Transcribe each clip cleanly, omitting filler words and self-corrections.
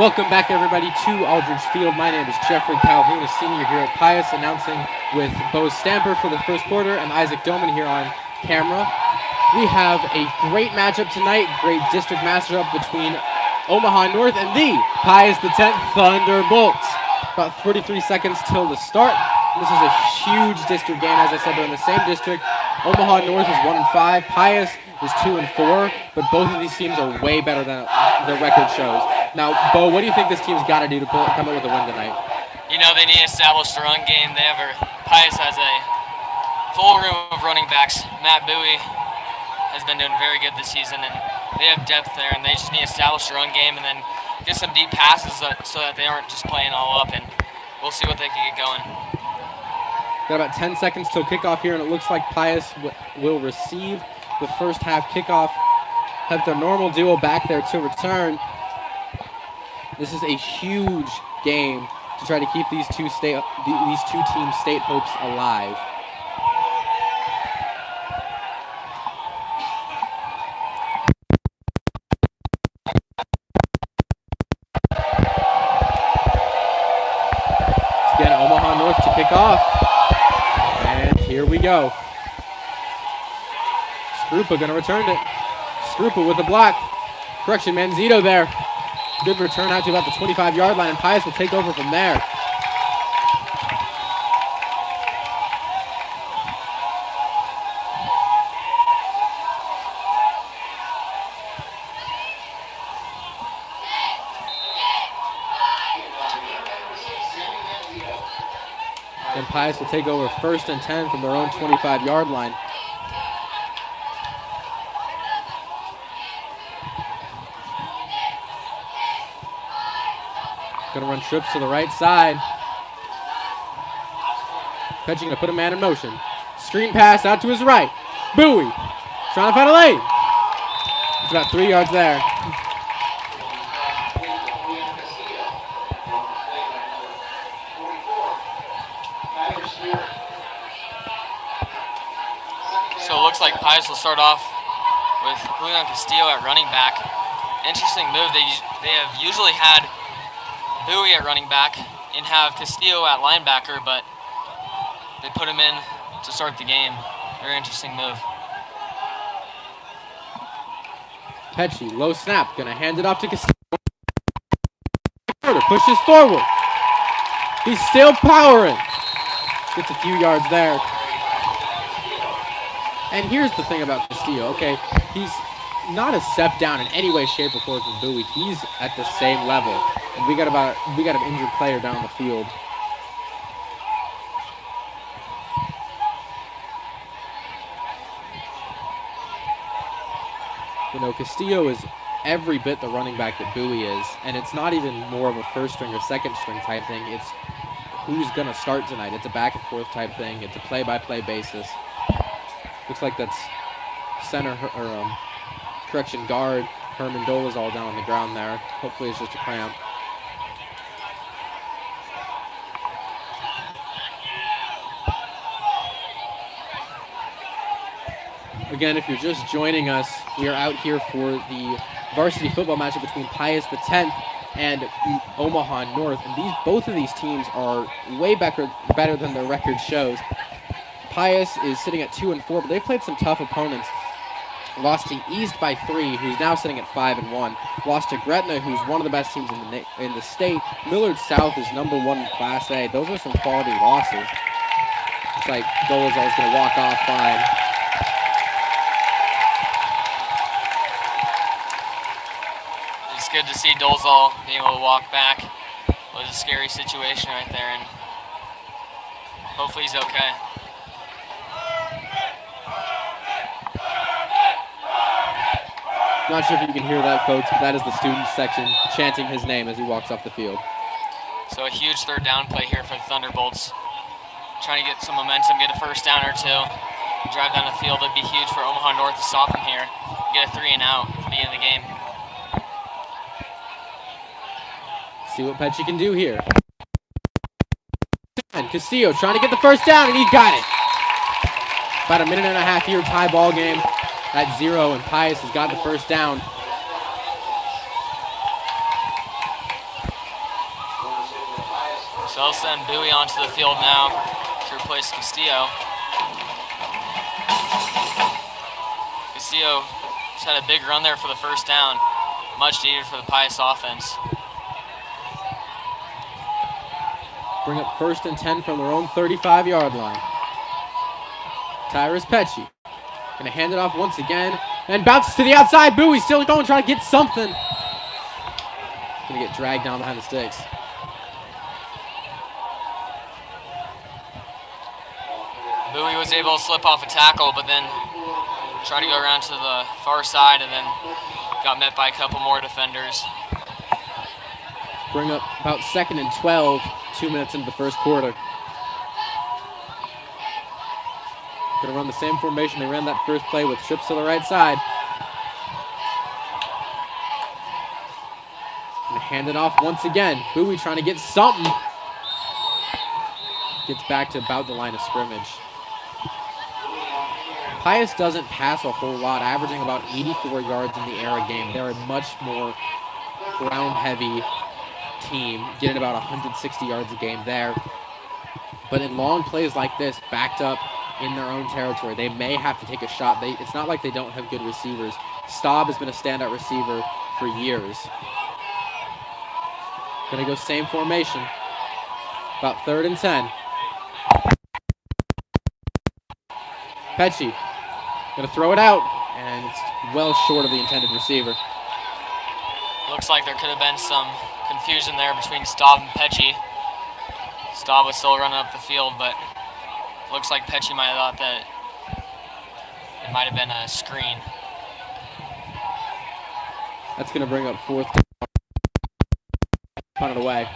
Welcome back, everybody, to Aldridge Field. My name is Jeffrey Calhoun, a senior here at Pius, announcing with Bo Stamper for the first quarter and Isaac Doman here on camera. We have a great matchup tonight, great district matchup between Omaha North and the Pius X Thunderbolts. About 43 seconds till the start. This is a huge district game. As I said, they're in the same district. Omaha North is 1-5. Pius is 2-4, but both of these teams are way better than their record shows. Now, Bo, what do you think this team's got to do to come up with a win tonight? You know, they need to establish the run game. Pius has a full room of running backs. Matt Bowie has been doing very good this season, and they have depth there, and they just need to establish the run game and then get some deep passes so that they aren't just playing all up, and we'll see what they can get going. Got about 10 seconds till kickoff here, and it looks like Pius will receive the first half kickoff. Have their normal duo back there to return. This is a huge game to try to keep these two teams' state hopes alive. Again, Omaha North to kick off. And here we go. Skrupa going to return it. Skrupa with the block. Correction, Manzito there. Good return out to about the 25-yard line, and Pius will take over from there. And Pius will take over 1st and 10 from their own 25-yard line. Going to run trips to the right side. Catching to put a man in motion. Screen pass out to his right. Bowie trying to find a lane. It's about 3 yards there. So it looks like Pius will start off with Julian Castillo at running back. Interesting move. They have usually had Bowie at running back and have Castillo at linebacker, but they put him in to start the game. Very interesting move. Pesci, low snap, gonna hand it off to Castillo. Pushes forward. He's still powering. Gets a few yards there. And here's the thing about Castillo, okay? He's not a step down in any way, shape, or form from Bowie. He's at the same level. And we got an injured player down the field. You know, Castillo is every bit the running back that Bowie is, and it's not even more of a first string or second string type thing. It's who's gonna start tonight. It's a back and forth type thing. It's a play-by-play basis. Looks like that's center or correction guard. Herman Dola's all down on the ground there. Hopefully it's just a cramp. Again, if you're just joining us, we are out here for the varsity football matchup between Pius X and Omaha North. And both of these teams are way better than their record shows. Pius is sitting at 2-4, but they've played some tough opponents. Lost to East by 3, who's now sitting at 5-1. Lost to Gretna, who's one of the best teams in the state. Millard South is number 1 in Class A. Those are some quality losses. It's like Dolezal's going to walk off fine. It's good to see Dolezal being able to walk back. It was a scary situation right there, and hopefully he's okay. Not sure if you can hear that, folks, but that is the student section chanting his name as he walks off the field. So a huge third down play here for the Thunderbolts. Trying to get some momentum, get a first down or two, drive down the field. It'd be huge for Omaha North to stop them here. Get a 3 and out at the end of the game. See what Pesci can do here. And Castillo trying to get the first down, and he got it. About a minute and a half here, tie ball game at 0, and Pius has got the first down. So they'll send Bowie onto the field now to replace Castillo. Castillo just had a big run there for the first down. Much needed for the Pius offense. Bring up 1st and 10 from their own 35-yard line. Tyrus Pecci gonna hand it off once again and bounces to the outside. Bowie still going, trying to get something. Gonna get dragged down behind the sticks. Bowie was able to slip off a tackle, but then tried to go around to the far side and then got met by a couple more defenders. Bring up about 2nd and 12, 2 minutes into the first quarter. Gonna run the same formation they ran that first play with trips to the right side. Gonna hand it off once again. Bowie trying to get something. Gets back to about the line of scrimmage. Pius doesn't pass a whole lot, averaging about 84 yards in the air a game. They're a much more ground-heavy team, getting about 160 yards a game there. But in long plays like this, backed up in their own territory, they may have to take a shot. It's not like they don't have good receivers. Staub has been a standout receiver for years. Gonna go same formation. About 3rd and 10. Pecci gonna throw it out, and it's well short of the intended receiver. Looks like there could have been some confusion there between Staub and Pecci. Staub was still running up the field, but looks like Pecci might have thought that it might have been a screen. That's gonna bring up 4th. Punt it away.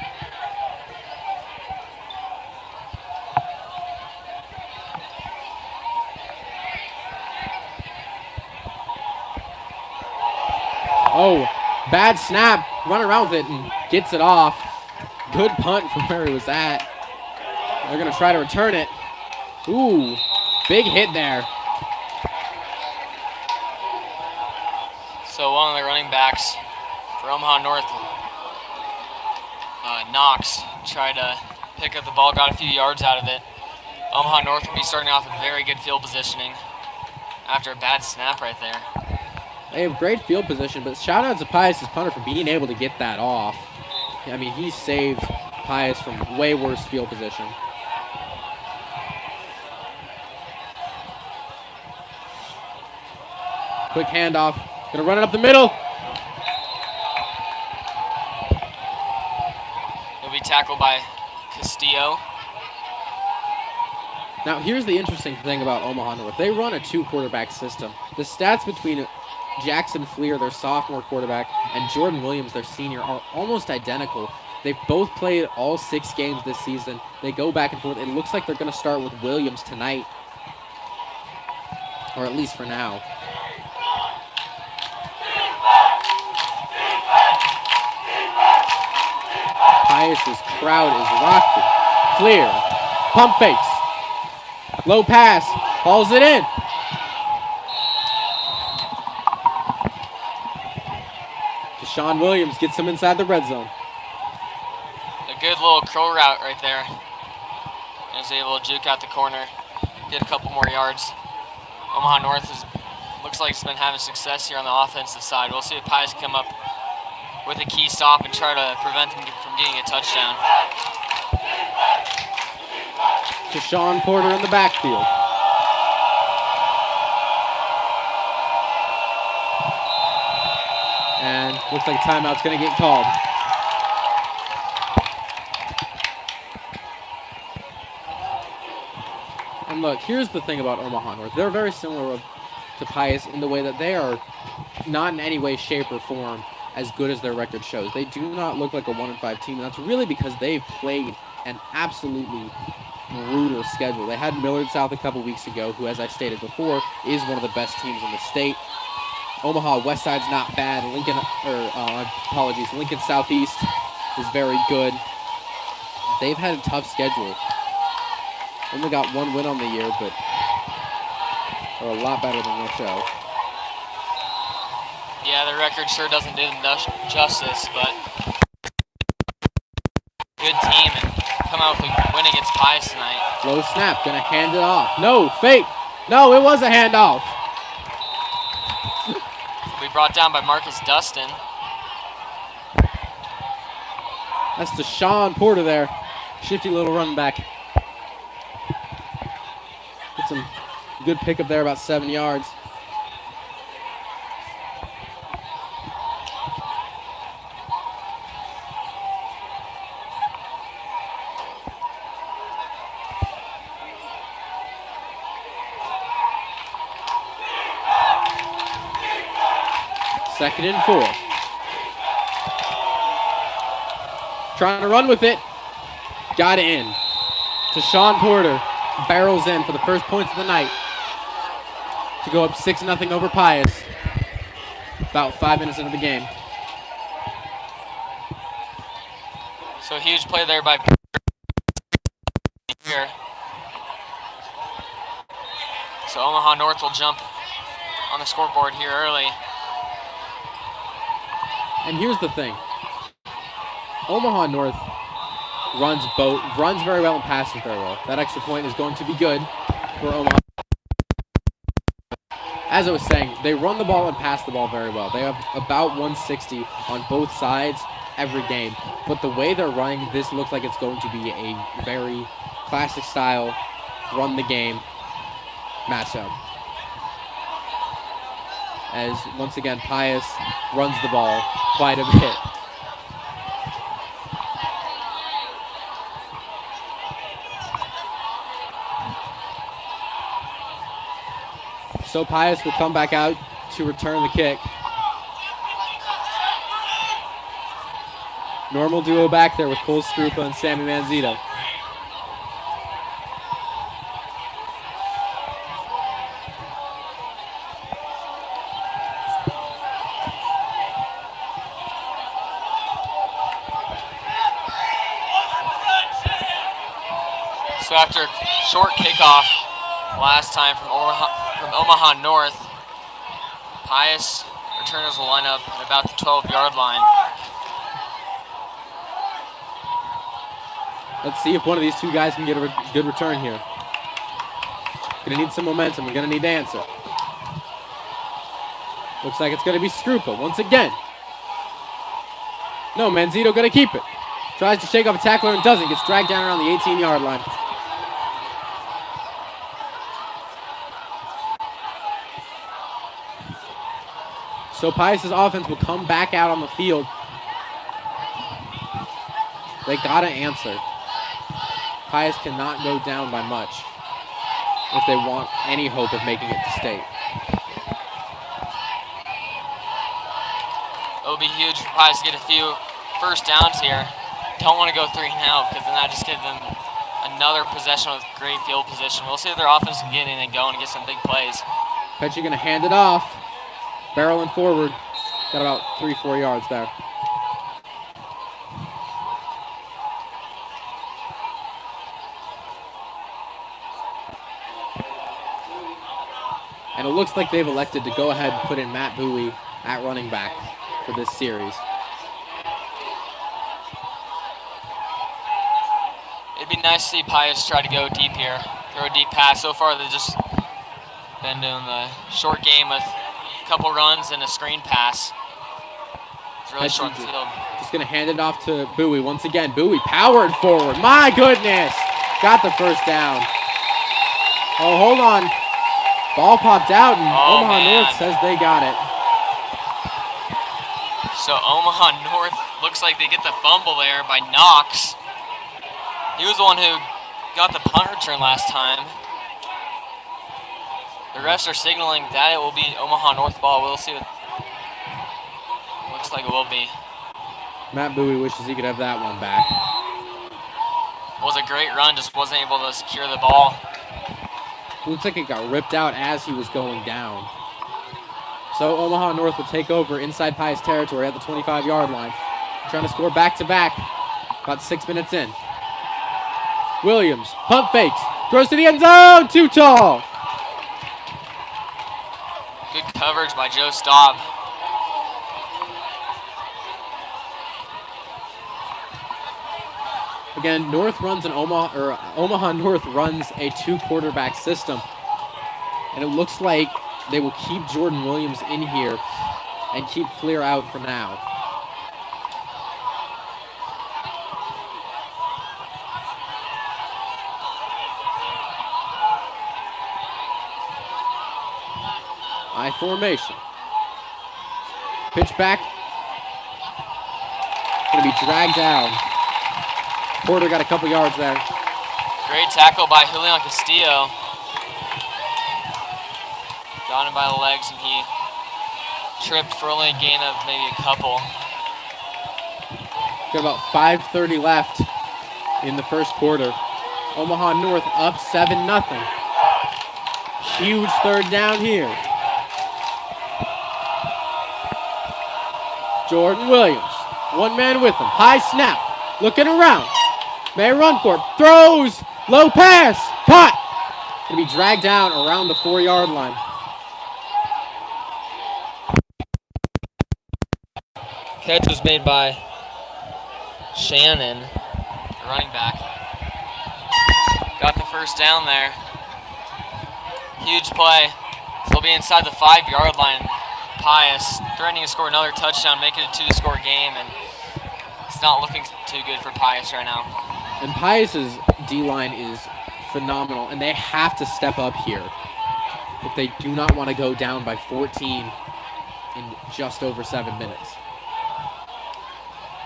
Oh, bad snap. Run around with it and gets it off. Good punt from where he was at. They're going to try to return it. Ooh, big hit there. So one of the running backs for Omaha North, Knox, tried to pick up the ball, got a few yards out of it. Omaha North will be starting off with very good field positioning after a bad snap right there. They have great field position, but shout out to Pius' punter for being able to get that off. I mean, he saved Pius from way worse field position. Quick handoff. Gonna run it up the middle. He'll be tackled by Castillo. Now, here's the interesting thing about Omaha North. They run a 2-quarterback system. The stats between Jackson Fleer, their sophomore quarterback, and Jordan Williams, their senior, are almost identical. They've both played all 6 games this season. They go back and forth. It looks like they're going to start with Williams tonight, or at least for now. Pius' crowd is rocking. Fleer, pump fakes, low pass, hauls it in. Deshaun Williams gets him inside the red zone. A good little crow route right there. He was able to juke out the corner, get a couple more yards. Omaha North looks like it's been having success here on the offensive side. We'll see if Pius can come up with a key stop and try to prevent them from getting a touchdown. Deshaun Porter in the backfield. And looks like a timeout's going to get called. And look, here's the thing about Omaha North. They're very similar to Pius in the way that they are not in any way, shape, or form as good as their record shows. They do not look like a 1-5 team, and that's really because they've played an absolutely brutal schedule. They had Millard South a couple weeks ago, who, as I stated before, is one of the best teams in the state. Omaha West Side's not bad. Lincoln Southeast is very good. They've had a tough schedule. Only got 1 win on the year, but are a lot better than their show. Yeah, the record sure doesn't do them justice, but good team and come come out with a win against Pius tonight. Low snap, gonna hand it off. No, fake. No, it was a handoff. We brought down by Marcus Dustin. That's Deshaun Porter there. Shifty little run back. Get some good pickup there, about 7 yards. Second and 4. Trying to run with it. Got it in. Deshaun Porter barrels in for the first points of the night to go up 6-0 over Pius. About 5 minutes into the game. So a huge play there by here. So Omaha North will jump on the scoreboard here early. And here's the thing. Omaha North runs very well and passes very well. That extra point is going to be good for Omaha. As I was saying, they run the ball and pass the ball very well. They have about 160 on both sides every game. But the way they're running, this looks like it's going to be a very classic style run the game matchup. As once again, Pius runs the ball quite a bit. So Pius will come back out to return the kick. Normal duo back there with Cole Strupa and Sammy Manzito. So after a short kickoff last time from Omaha North, Pius returners will line up at about the 12-yard line. Let's see if one of these two guys can get a good return here. Gonna need some momentum. We're gonna need to answer. Looks like it's gonna be Strupa once again. No, Manzito gonna keep it. Tries to shake off a tackler and doesn't. Gets dragged down around the 18-yard line. So Pius' offense will come back out on the field. They gotta answer. Pius cannot go down by much if they want any hope of making it to state. It will be huge for Pius to get a few first downs here. Don't want to go 3 and out because then that just gives them another possession with great field position. We'll see if their offense can get in and go and get some big plays. Petchy gonna hand it off. Barreling forward. Got about 3-4 yards there. And it looks like they've elected to go ahead and put in Matt Bowie at running back for this series. It'd be nice to see Pius try to go deep here, throw a deep pass. So far, they've just been doing the short game with a couple runs and a screen pass. It's really short in the field. Just going to hand it off to Bowie once again. Bowie powered forward. My goodness. Got the first down. Oh, hold on. Ball popped out, and Omaha North says they got it. So Omaha North looks like they get the fumble there by Knox. He was the one who got the punt return last time. The refs are signaling that it will be Omaha North ball. We'll see what looks like it will be. Matt Bowie wishes he could have that one back. It was a great run, just wasn't able to secure the ball. Looks like it got ripped out as he was going down. So Omaha North will take over inside Pius territory at the 25-yard line. Trying to score back-to-back. About 6 minutes in. Williams, pump fakes, throws to the end zone, too tall. Good coverage by Joe Staub. Again, Omaha North runs a 2-quarterback system. And it looks like they will keep Jordan Williams in here and keep Fleer out for now. I formation. Pitch back. Going to be dragged down. Porter got a couple yards there. Great tackle by Julian Castillo. Got him by the legs, and he tripped for only a gain of maybe a couple. Got about 5:30 left in the first quarter. Omaha North up 7-0. Huge third down here. Jordan Williams, one man with him. High snap, looking around. May run for it. Throws, low pass, caught. Gonna be dragged down around the 4-yard line. Catch was made by Shannon, the running back. Got the first down there. Huge play. So they'll be inside the 5-yard line. Pius threatening to score another touchdown, make it a 2-score game, and it's not looking too good for Pius right now. And Pius's D-line is phenomenal, and they have to step up here if they do not want to go down by 14 in just over 7 minutes.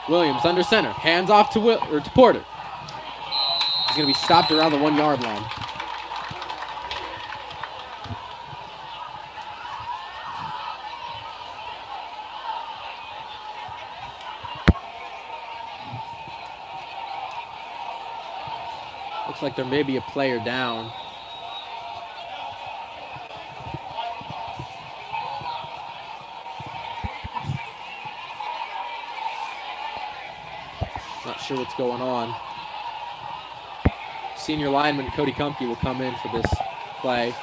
Williams under center, hands off to Porter. He's going to be stopped around the 1-yard line. Looks like there may be a player down. Not sure what's going on. Senior lineman Cody Kumpke will come in for this play.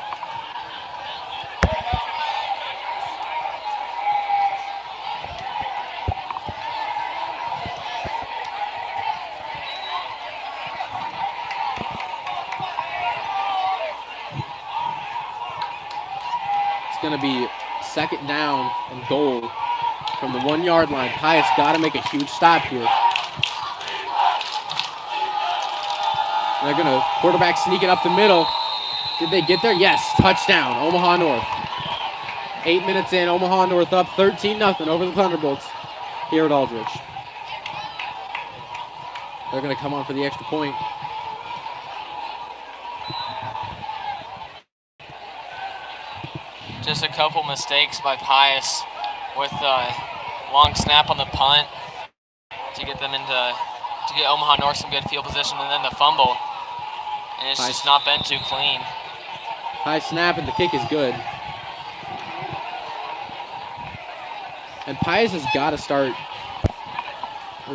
It's going to be second down and goal from the 1-yard line. Pius got to make a huge stop here. They're going to quarterback sneak it up the middle. Did they get there? Yes, touchdown, Omaha North. 8 minutes in, Omaha North up 13-0 over the Thunderbolts here at Aldridge. They're going to come on for the extra point. Just a couple mistakes by Pius with a long snap on the punt to get them to get Omaha North some good field position, and then the fumble. And it's just not been too clean. High snap, and the kick is good. And Pius has got to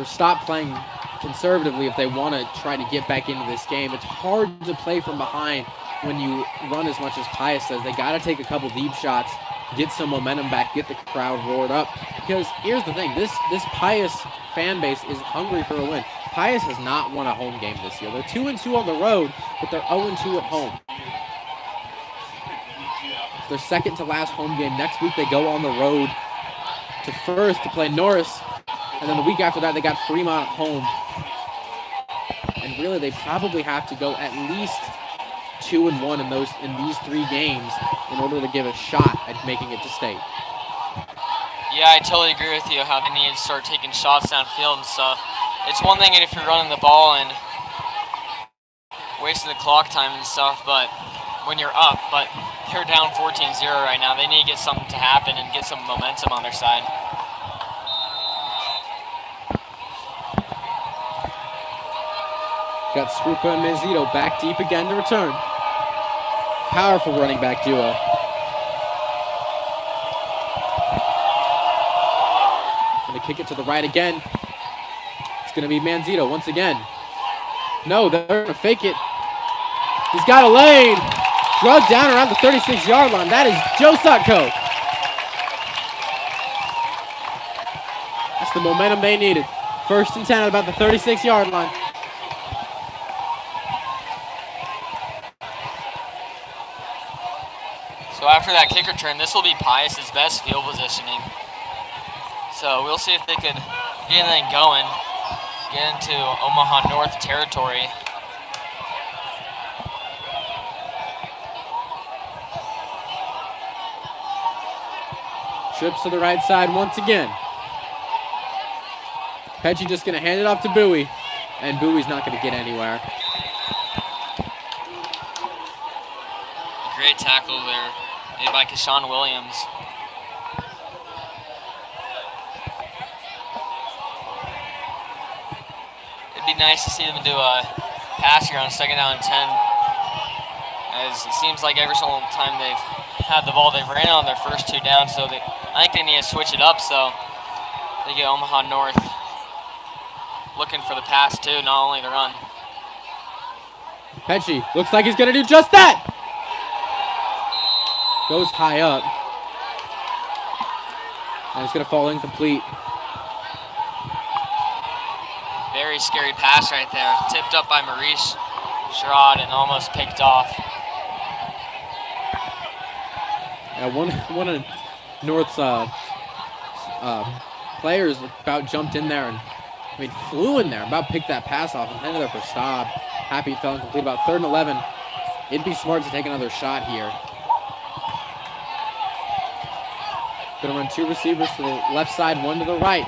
stop playing conservatively if they want to try to get back into this game. It's hard to play from behind when you run as much as Pius does. They got to take a couple deep shots, get some momentum back, get the crowd roared up. Because here's the thing, this Pius fan base is hungry for a win. Pius has not won a home game this year. They're 2-2 on the road, but they're 0-2 at home. It's their second to last home game. Next week they go on the road to First to play Norris, and then the week after that they got Fremont at home. And really they probably have to go at least 2-1 in these 3 games in order to give a shot at making it to state. Yeah, I totally agree with you how they need to start taking shots downfield and stuff. It's one thing if you're running the ball and wasting the clock time and stuff, but when you're up, but they're down 14-0 right now. They need to get something to happen and get some momentum on their side. Got Strupa and Manzito back deep again to return. Powerful running back duo. Going to kick it to the right again. It's going to be Manzito once again. No, they're going to fake it. He's got a lane. Drugged down around the 36-yard line. That is Joe Sutko. That's the momentum they needed. 1st and 10 at about the 36-yard line. So after that kick return, this will be Pius's best field positioning. So we'll see if they could get anything going, get into Omaha North territory. Trips to the right side once again. Pecci just going to hand it off to Bowie, and Bowie's not going to get anywhere. Great tackle there made by Keshawn Williams. It'd be nice to see them do a pass here on 2nd down and 10, as it seems like every single time they've had the ball, they've ran on their first 2 downs, so I think they need to switch it up so they get Omaha North looking for the pass too, not only the run. Pecci looks like he's going to do just that. Goes high up. And it's going to fall incomplete. Very scary pass right there. Tipped up by Maurice Sherrod and almost picked off. Yeah, one of North's players about jumped in there and flew in there. About picked that pass off and ended up for a stop. Happy it fell incomplete. About 3rd and 11. It'd be smart to take another shot here. Gonna run 2 receivers to the left side, 1 to the right.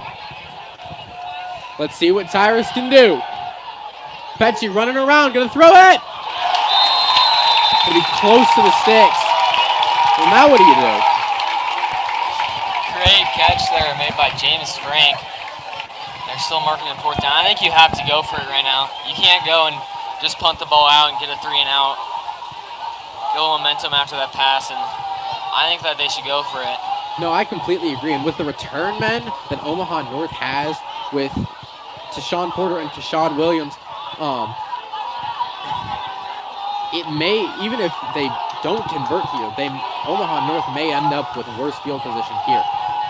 Let's see what Tyrus can do. Pecci running around, gonna throw it! Gonna be close to the sticks. Well, now what do you do? Great catch there made by James Frank. They're still marking the 4th down. I think you have to go for it right now. You can't go and just punt the ball out and get a 3 and out. Go momentum after that pass, and I think that they should go for it. No, I completely agree. And with the return men that Omaha North has with Tashawn Porter and Keshawn Williams, it may, even if they don't convert here, Omaha North may end up with worse field position here.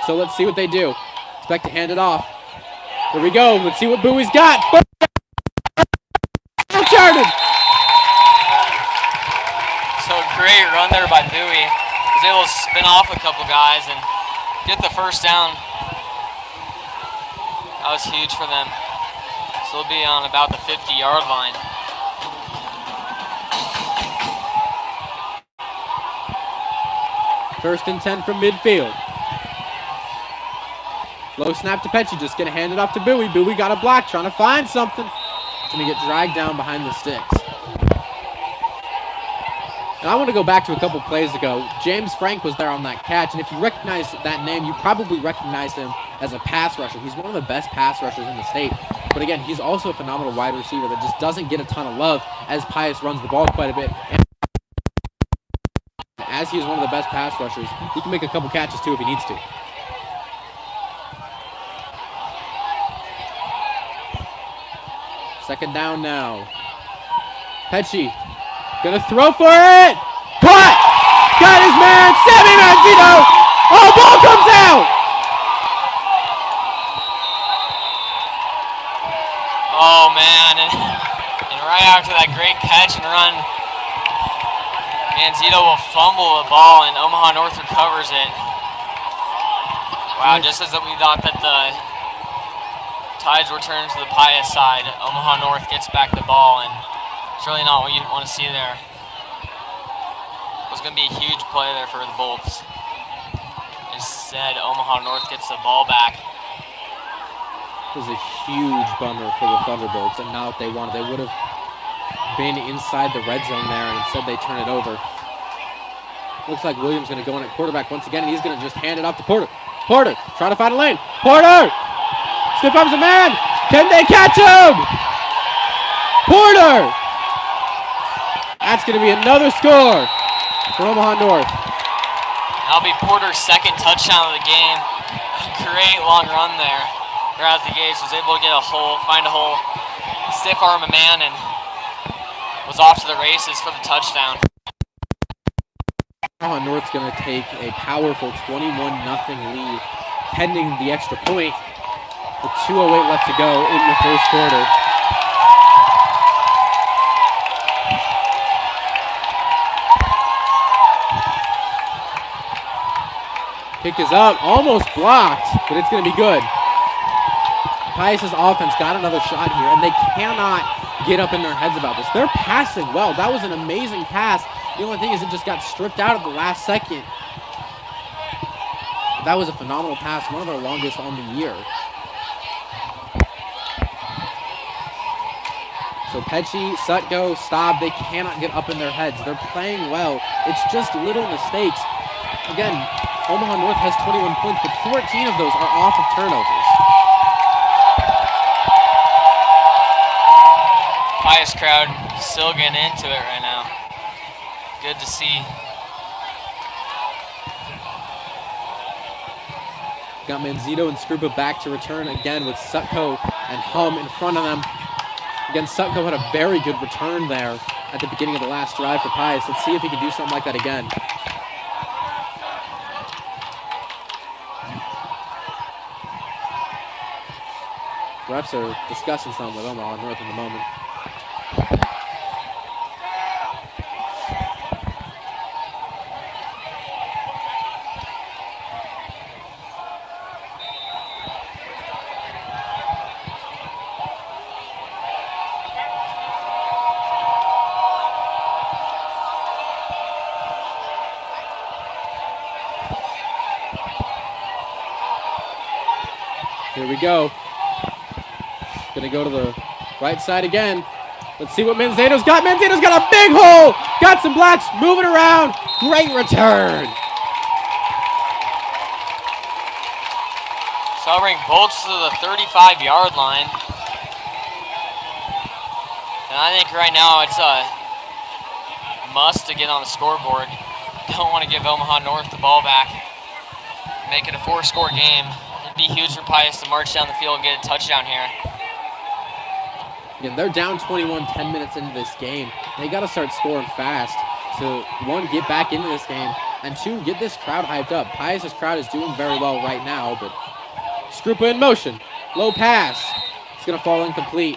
So let's see what they do. Expect to hand it off. Here we go. Let's see what Bowie's got. Charted. So great run there by Bowie. Was able to spin off a couple guys and get the 1st down. That was huge for them. So they'll be on about the 50-yard line. First and 10 from midfield. Low snap to Pecci, just gonna hand it off to Bowie. Bowie got a block, trying to find something. Gonna get dragged down behind the sticks. And I want to go back to a couple plays ago. James Frank was there on that catch, and if you recognize that name, you probably recognize him as a pass rusher. He's one of the best pass rushers in the state. But again, he's also a phenomenal wide receiver that just doesn't get a ton of love, as Pius runs the ball quite a bit. And as he is one of the best pass rushers, he can make a couple catches too if he needs to. Second down now. Pecci gonna throw for it! Caught! Got his man! Sammy Mancino! Oh, ball comes out! Oh man, and right after that great catch and run, Mancino will fumble the ball and Omaha North recovers it. Wow, just as we thought that the tides were turning to the Pius side, Omaha North gets back the ball, and it's really not what you want to see there. It was going to be a huge play there for the Bolts. Instead, Omaha North gets the ball back. It was a huge bummer for the Thunderbolts, and not what they wanted. They would have been inside the red zone there, and instead they turn it over. Looks like Williams going to go in at quarterback once again, and he's going to just hand it off to Porter. Porter, trying to find a lane. Porter! Stiff arms a man! Can they catch him? Porter! That's going to be another score for Omaha North. That'll be Porter's 2nd touchdown of the game. Great long run there. Right out the gates, was able to get a hole, find a hole, stiff arm a man, and was off to the races for the touchdown. Omaha North's going to take a powerful 21-0 lead, pending the extra point, with 2:08 left to go in the first quarter. Kick is up, almost blocked, but it's going to be good. Pius's offense got another shot here, and they cannot get up in their heads about this. They're passing well. That was an amazing pass. The only thing is it just got stripped out at the last second. That was a phenomenal pass, one of their longest on the year. So Pecci, Sutko, Staub, they cannot get up in their heads. They're playing well. It's just little mistakes. Again, Omaha North has 21 points, but 14 of those are off of turnovers. Pius crowd still getting into it right now. Good to see. Got Manzito and Skrupa back to return again with Sutko and Hum in front of them. Again, Sutko had a very good return there at the beginning of the last drive for Pius. Let's see if he can do something like that again. Refs are discussing something with Omaha North in the moment. Here we go. Gonna go to the right side again. Let's see what Manzato's got. Manzato's got a big hole. Got some blocks, moving around. Great return. Sobering bolts to the 35-yard line. And I think right now it's a must to get on the scoreboard. Don't want to give Omaha North the ball back. Make it a 4-score game. It'd be huge for Pius to march down the field and get a touchdown here. Again, they're down 21 10 minutes into this game. They got to start scoring fast to, one, get back into this game, and two, get this crowd hyped up. Pius's crowd is doing very well right now, but Skrupa in motion. Low pass. It's going to fall incomplete.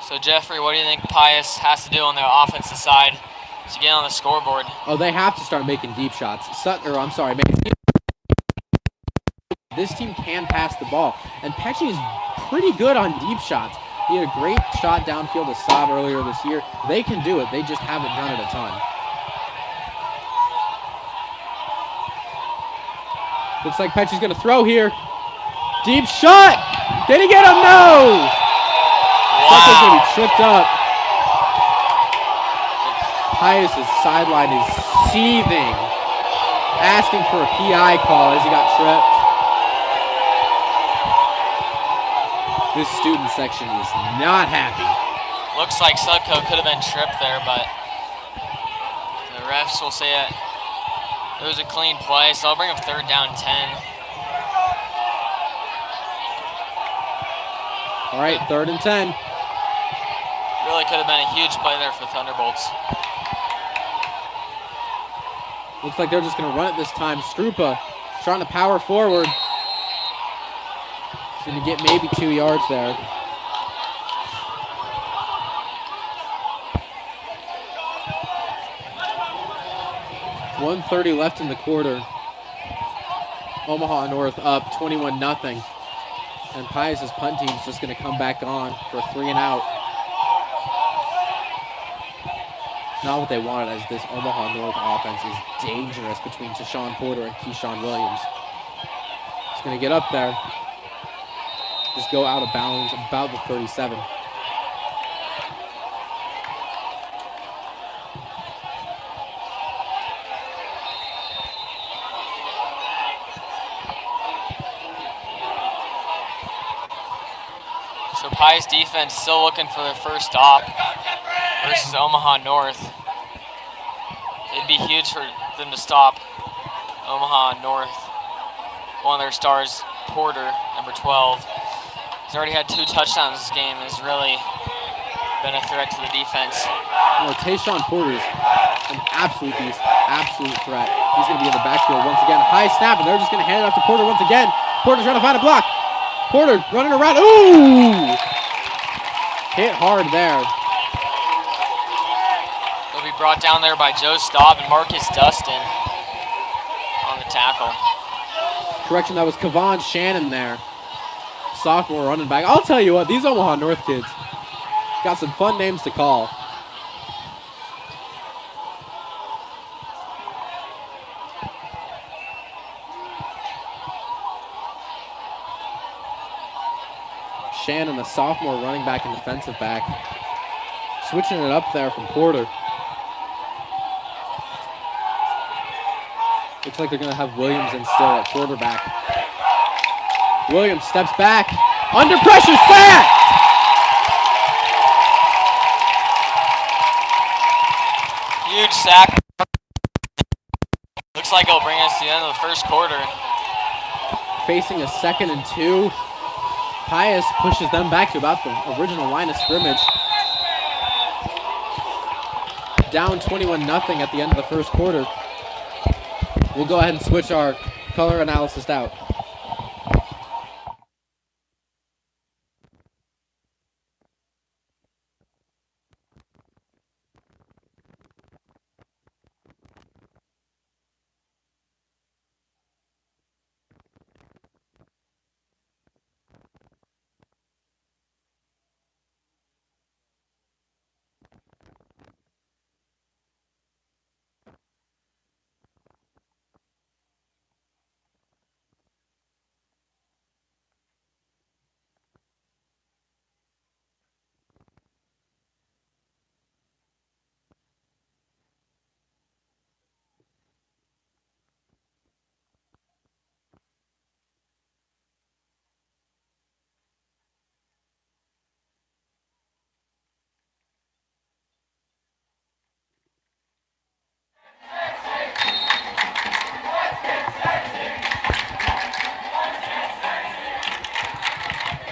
So, Jeffrey, what do you think Pius has to do on their offensive side to get on the scoreboard? Oh, they have to start making deep shots. This team can pass the ball, and Pecci is pretty good on deep shots. He had a great shot downfield to Saab earlier this year. They can do it. They just haven't done it a ton. Looks like Pecci's going to throw here. Deep shot. Did he get him? No. Something's going to be tripped up. Pius' sideline is seething, asking for a PI call as he got tripped. This student section is not happy. Looks like Sutko could have been tripped there, but the refs will say it was a clean play, so I'll bring up 3rd down 10. All right, 3rd and 10. Really could have been a huge play there for Thunderbolts. Looks like they're just going to run it this time. Skrupa trying to power forward. He's going to get maybe 2 yards there. .130 left in the quarter. Omaha North up 21-0. And Pius' punt team is just going to come back on for a 3-and-out. Not what they wanted, as this Omaha North offense is dangerous between Tashawn Porter and Keyshawn Williams. He's going to get up there. Just go out of bounds about the 37. So Pius defense still looking for their first stop versus Omaha North. It'd be huge for them to stop Omaha North. One of their stars, Porter, number 12. He's already had 2 touchdowns this game and has really been a threat to the defense. You know, Tayshawn Porter is an absolute beast, absolute threat. He's going to be in the backfield once again. High snap, and they're just going to hand it off to Porter once again. Porter's trying to find a block. Porter running around. Ooh! Hit hard there. brought down there by Joe Staub and Marcus Dustin on the tackle. Correction, that was Kavon Shannon there. Sophomore running back. I'll tell you what, these Omaha North kids got some fun names to call. Shannon, the sophomore running back and defensive back. Switching it up there from Porter. Looks like they're going to have Williams in still at quarterback. Williams steps back. Under pressure, sack! Huge sack. Looks like it'll bring us to the end of the first quarter. Facing a 2nd and 2. Pius pushes them back to about the original line of scrimmage. Down 21-0 at the end of the first quarter. We'll go ahead and switch our color analysis out.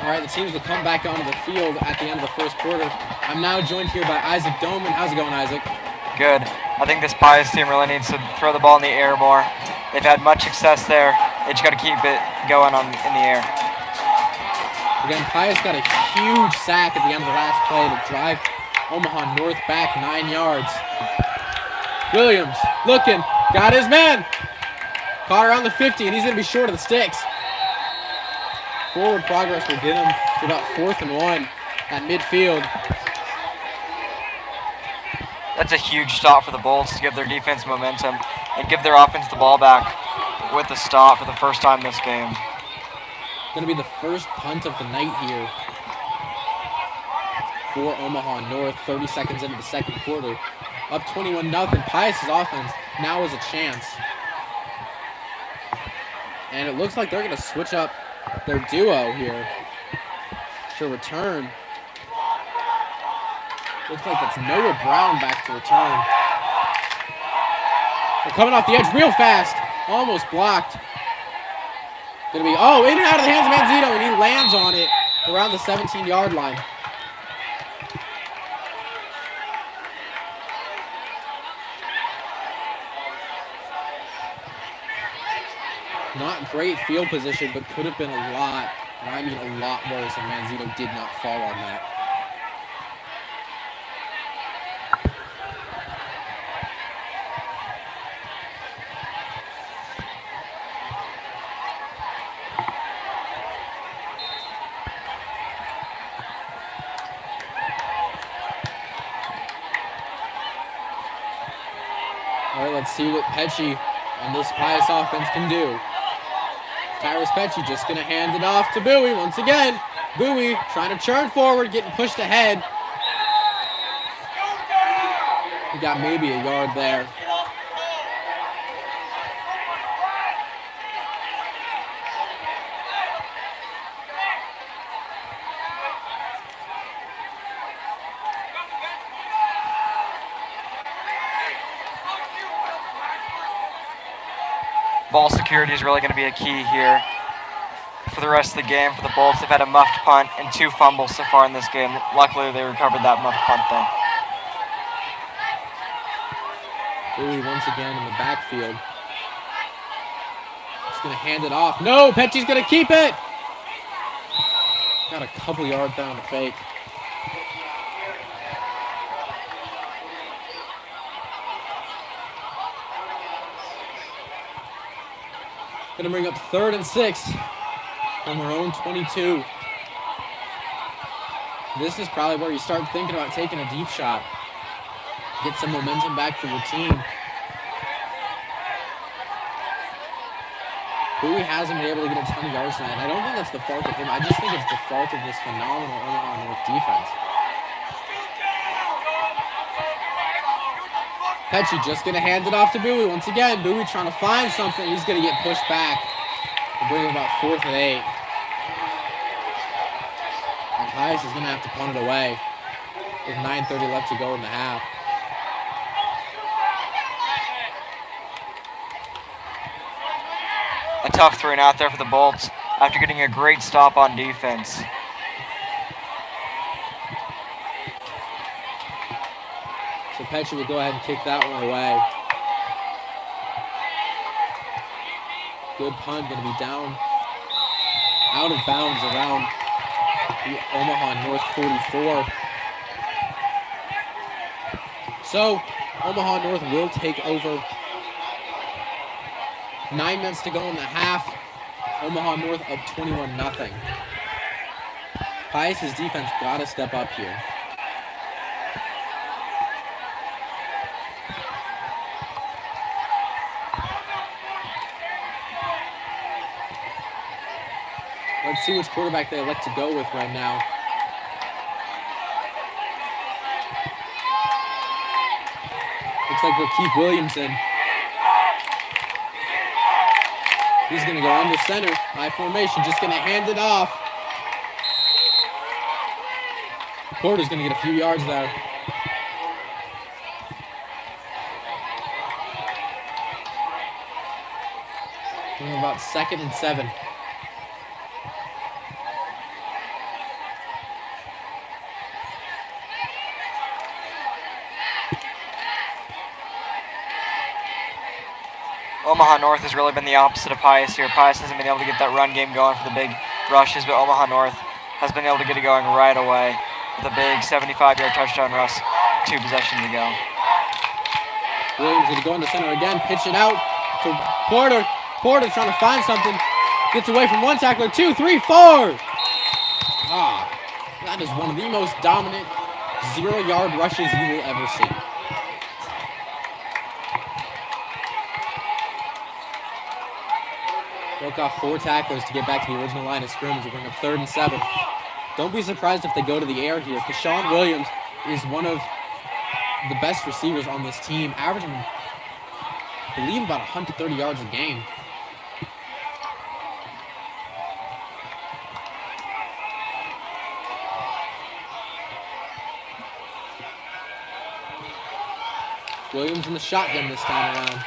All right, the teams will come back onto the field at the end of the first quarter. I'm now joined here by Isaac Doman. How's it going, Isaac? Good. I think this Pius team really needs to throw the ball in the air more. They've had much success there. They just got to keep it going in the air. Again, Pius got a huge sack at the end of the last play to drive Omaha North back 9 yards. Williams looking, got his man. Caught around the 50, and he's going to be short of the sticks. Forward progress will get him to about 4th and 1 at midfield. That's a huge stop for the Bolts to give their defense momentum and give their offense the ball back with a stop for the first time this game. Going to be the first punt of the night here for Omaha North. 30 seconds into the second quarter. Up 21-0. Pius's offense now has a chance. And it looks like they're going to switch up their duo here to return. Looks like that's Noah Brown back to return. They're coming off the edge real fast. Almost blocked. Gonna be, in and out of the hands of Manzito, and he lands on it around the 17-yard line. Not great field position, but could have been a lot, and I mean a lot worse, and Manzito did not fall on that. All right, let's see what Pecci and this Pius offense can do. Tyrus Pecci just going to hand it off to Bowie once again. Bowie trying to churn forward, getting pushed ahead. He got maybe a yard there. Ball security is really going to be a key here for the rest of the game for the Bolts. They've had a muffed punt and 2 fumbles so far in this game. Luckily, they recovered that muffed punt, though. Bowie once again in the backfield. Just going to hand it off. No, Pecci's going to keep it. Got a couple yards down the fake. Gonna bring up 3rd and 6 from her own 22. This is probably where you start thinking about taking a deep shot. Get some momentum back for your team. Bowie hasn't been able to get a ton of yards tonight. I don't think that's the fault of him. I just think it's the fault of this phenomenal Omaha North defense. Petchy just going to hand it off to Bowie. Once again, Bowie trying to find something. He's going to get pushed back. We'll bring him about 4th and 8. And Pius is going to have to punt it away with 9:30 left to go in the half. A tough 3 and out there for the Bolts after getting a great stop on defense. So Petchy will go ahead and kick that one away. Good punt, going to be down out of bounds around the Omaha North 44. So Omaha North will take over. 9 minutes to go in the half. Omaha North up 21-0. Pius's defense got to step up here. Let's see which quarterback they elect to go with right now. Looks like we'll keep Williamson. He's going to go under center. High formation, just going to hand it off. Porter's going to get a few yards there. We're about 2nd and 7. Omaha North has really been the opposite of Pius here. Pius hasn't been able to get that run game going for the big rushes, but Omaha North has been able to get it going right away with a big 75-yard touchdown rush, 2 possessions to go. Williams going to go into center again, pitch it out to Porter. Porter's trying to find something. Gets away from 1 tackler, 2, 3, 4. That is one of the most dominant 0-yard rushes you will ever see. Broke off 4 tacklers to get back to the original line of scrimmage. We're bring up 3rd and 7. Don't be surprised if they go to the air here. Keshawn Williams is one of the best receivers on this team, averaging, I believe, about 130 yards a game. Williams in the shotgun this time around.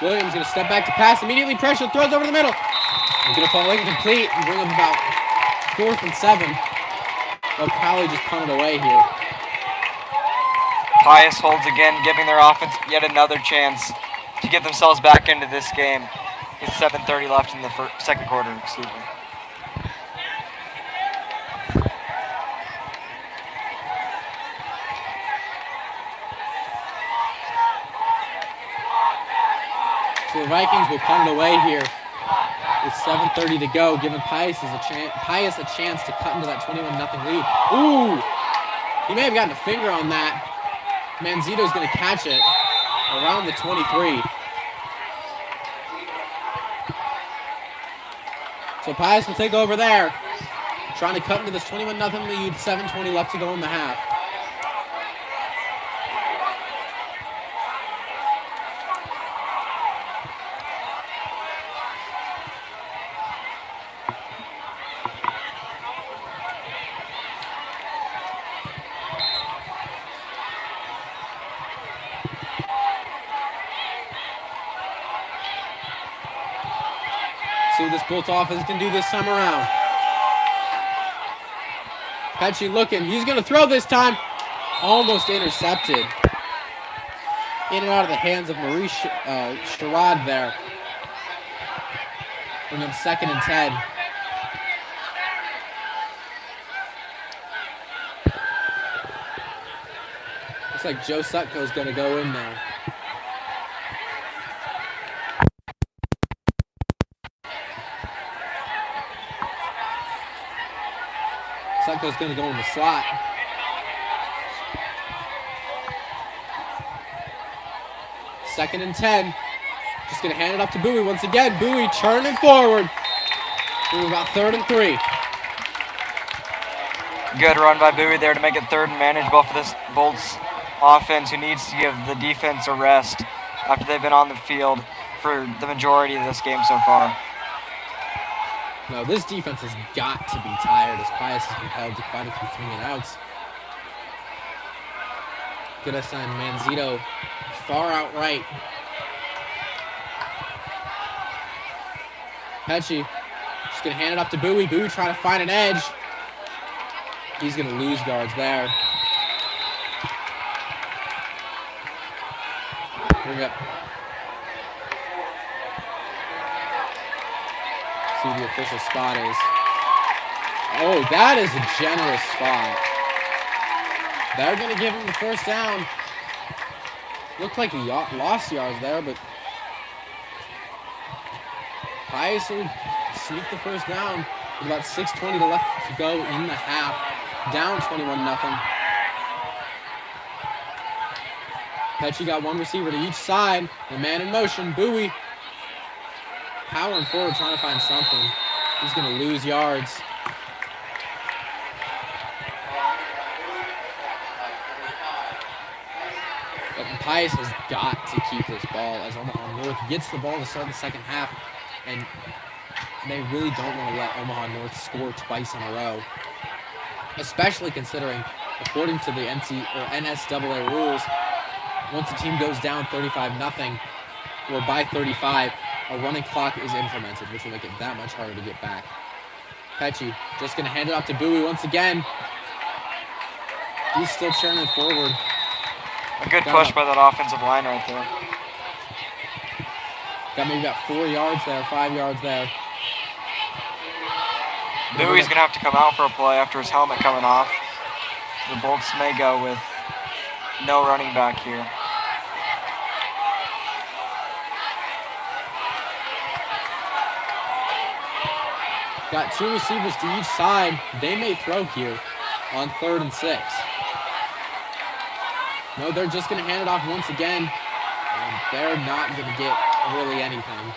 Williams going to step back to pass, immediately pressure, throws over the middle. He's going to fall incomplete and bring up about 4th and 7. They'll probably just punt it away here. Pius holds again, giving their offense yet another chance to get themselves back into this game. With 7:30 left in the 2nd quarter, excuse me. So the Vikings will punt it away here with 7:30 to go, giving Pius a chance to cut into that 21-0 lead. Ooh! He may have gotten a finger on that. Manzito's going to catch it around the 23. So Pius will take over there, trying to cut into this 21-0 lead, 7:20 left to go in the half. See what this Bolts offense can do this time around. Petchy looking. He's going to throw this time. Almost intercepted. In and out of the hands of Maurice Sherrod there. Bring him 2nd and 10. Looks like Joe Sutko's going to go in there. Sutko's going to go in the slot. Second and 10. Just going to hand it up to Bowie once again. Bowie churning forward. We're about 3rd and 3. Good run by Bowie there to make it 3rd and manageable for this Bolts offense, who needs to give the defense a rest after they've been on the field for the majority of this game so far. No, this defense has got to be tired as Pius has been held to quite a few 3-and-outs. Good assign Manzito far out right. Pesci just going to hand it up to Bowie. Bowie trying to find an edge. He's going to lose yards there. Bring up. See the official spot is. Oh, that is a generous spot. They're going to give him the first down. Looked like he lost yards there, but Pius will sneak the first down with about 6:20 left to go in the half. Down 21-0. Pesci got one receiver to each side. The man in motion, Bowie. Powering forward, trying to find something. He's going to lose yards. But Pius has got to keep this ball as Omaha North gets the ball to start the second half. And they really don't want to let Omaha North score twice in a row. Especially considering, according to the NSAA rules, once a team goes down 35-0 or by 35, a running clock is implemented, which will make it that much harder to get back. Pesci just going to hand it off to Bowie once again. He's still churning forward. A good push by that offensive line right there. Got maybe about 4 yards there, 5 yards there. Bowie's going to have to come out for a play after his helmet coming off. The Bolts may go with no running back here. Got 2 receivers to each side. They may throw here on 3rd and 6. No, they're just going to hand it off once again. And they're not going to get really anything.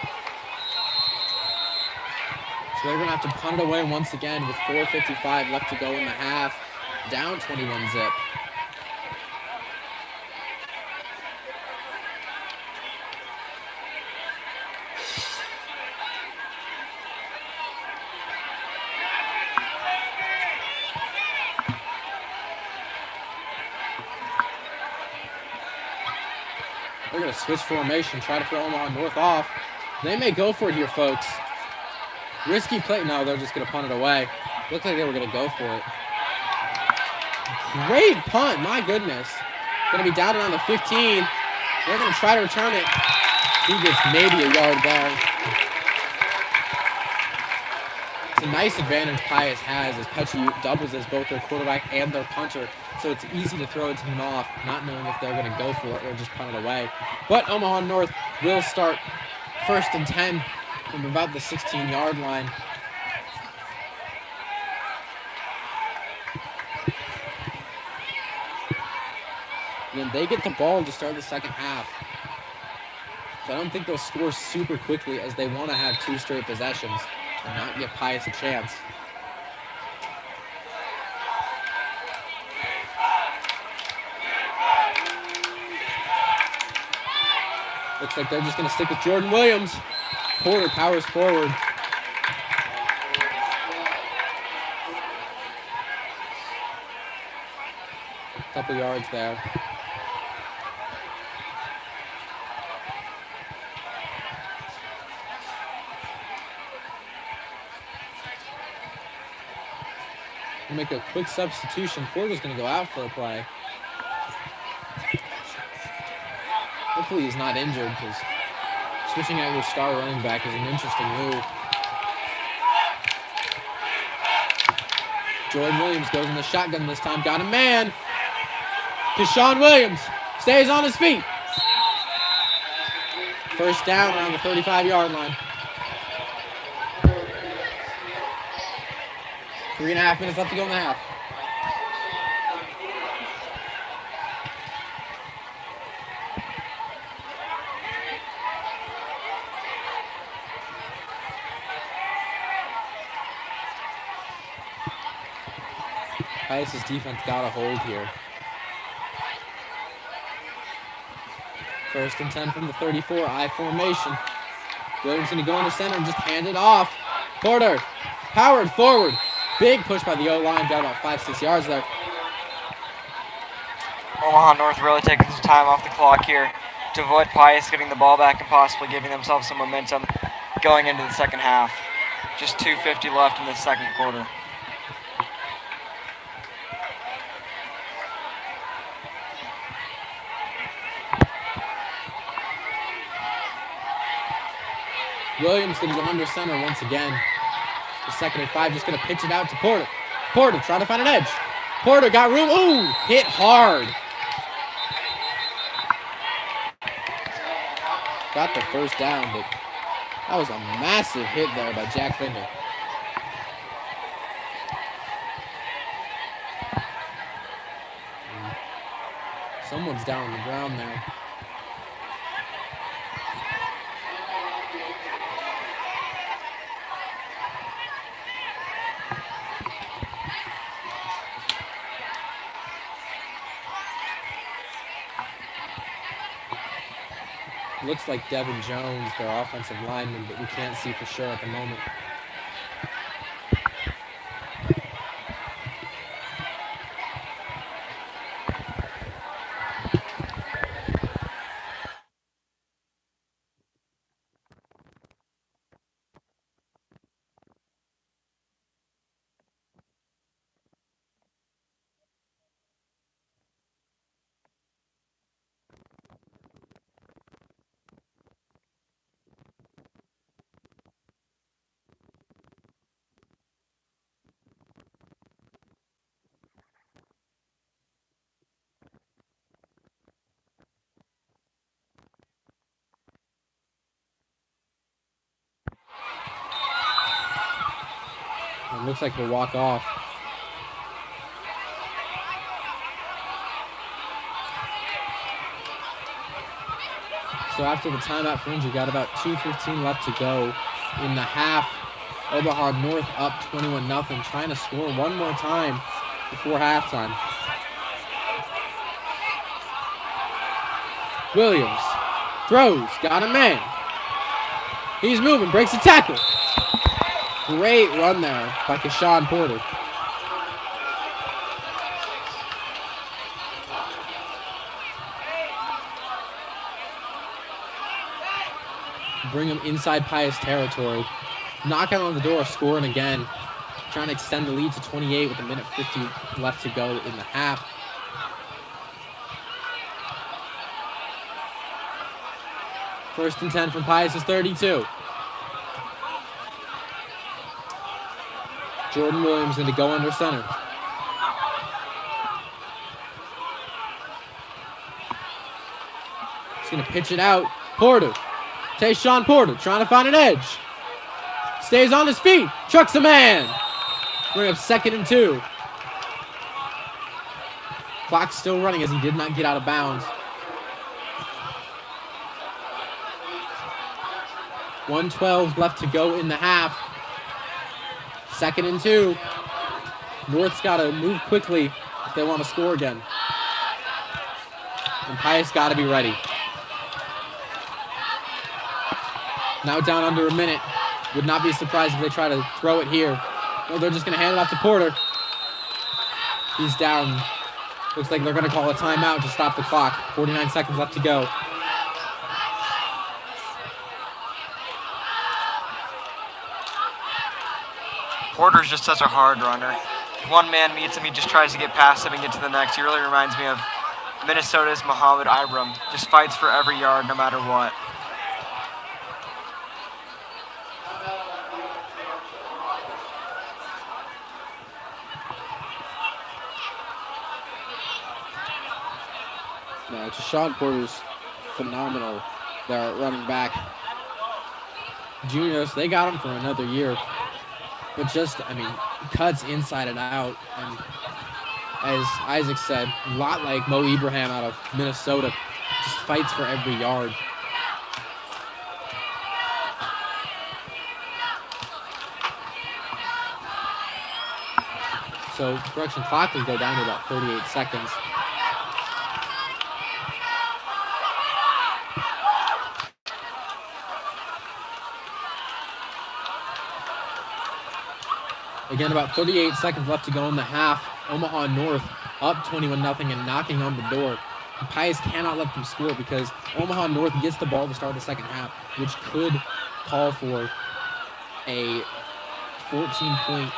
So they're going to have to punt it away once again with 4:55 left to go in the half. Down 21 zip. They're going to switch formation, try to throw Omaha North off. They may go for it here, folks. Risky play. No, they're just going to punt it away. Looked like they were going to go for it. Great punt. My goodness. Going to be down around the 15. They're going to try to return it. He gets maybe a yard there. It's a nice advantage Pius has as Pesci doubles as both their quarterback and their punter. So it's easy to throw a team off, not knowing if they're going to go for it or just punt it away. But Omaha North will start 1st and 10 from about the 16-yard line. And then they get the ball to start the second half. So I don't think they'll score super quickly as they want to have 2 straight possessions and not give Pius a chance. Looks like they're just going to stick with Jordan Williams. Porter powers forward. A couple yards there. We'll make a quick substitution. Porter's going to go out for a play. Hopefully he's not injured, because switching out your star running back is an interesting move. Jordan Williams goes in the shotgun this time. Got a man. Keshawn Williams stays on his feet. First down around the 35-yard line. 3.5 minutes left to go in the half. Pius's defense got a hold here. 1st and 10 from the 34, I formation. Williams going to go into center and just hand it off. Porter, powered forward. Big push by the O-line, got about 5-6 yards there. Omaha North really taking some time off the clock here to avoid Pius getting the ball back and possibly giving themselves some momentum going into the second half. Just 2:50 left in the second quarter. Williams going to go under center once again. The 2nd and 5, just going to pitch it out to Porter. Porter trying to find an edge. Porter got room. Ooh, hit hard. Got the first down, but that was a massive hit there by Jack Finder. Someone's down on the ground there. Looks like Devin Jones, their offensive lineman, but we can't see for sure at the moment. It looks like he'll walk off. So after the timeout for injury, got about 2:15 left to go in the half. Omaha North up 21-0, trying to score one more time before halftime. Williams throws, got a man. He's moving, breaks the tackle. Great run there by Keshawn Porter. Bring him inside Pius territory. Knocking on the door, scoring again. Trying to extend the lead to 28 with 1:50 left to go in the half. First and 10 from Pius is 32. Jordan Williams going to go under center. He's going to pitch it out. Porter. Tayshawn Porter trying to find an edge. Stays on his feet. Trucks a man. Bring up 2nd and 2. Clock's still running as he did not get out of bounds. 1:12 left to go in the half. 2nd and 2. North's got to move quickly if they want to score again. And Pius got to be ready. Now down under a minute. Would not be surprised if they try to throw it here. No, they're just going to hand it off to Porter. He's down. Looks like they're going to call a timeout to stop the clock. 49 seconds left to go. Porter's just such a hard runner. If one man meets him, he just tries to get past him and get to the next. He really reminds me of Minnesota's Muhammad Ibram. Just fights for every yard no matter what. No, Keshawn Porter's phenomenal. They're running back. Juniors, they got him for another year. But just, I mean, cuts inside and out. And as Isaac said, a lot like Mo Ibrahim out of Minnesota, just fights for every yard. So, correction, clock will go down to about 38 seconds. Again, about 38 seconds left to go in the half. Omaha North up 21-0 and knocking on the door. And Pius cannot let them score because Omaha North gets the ball to start the second half, which could call for a 14-point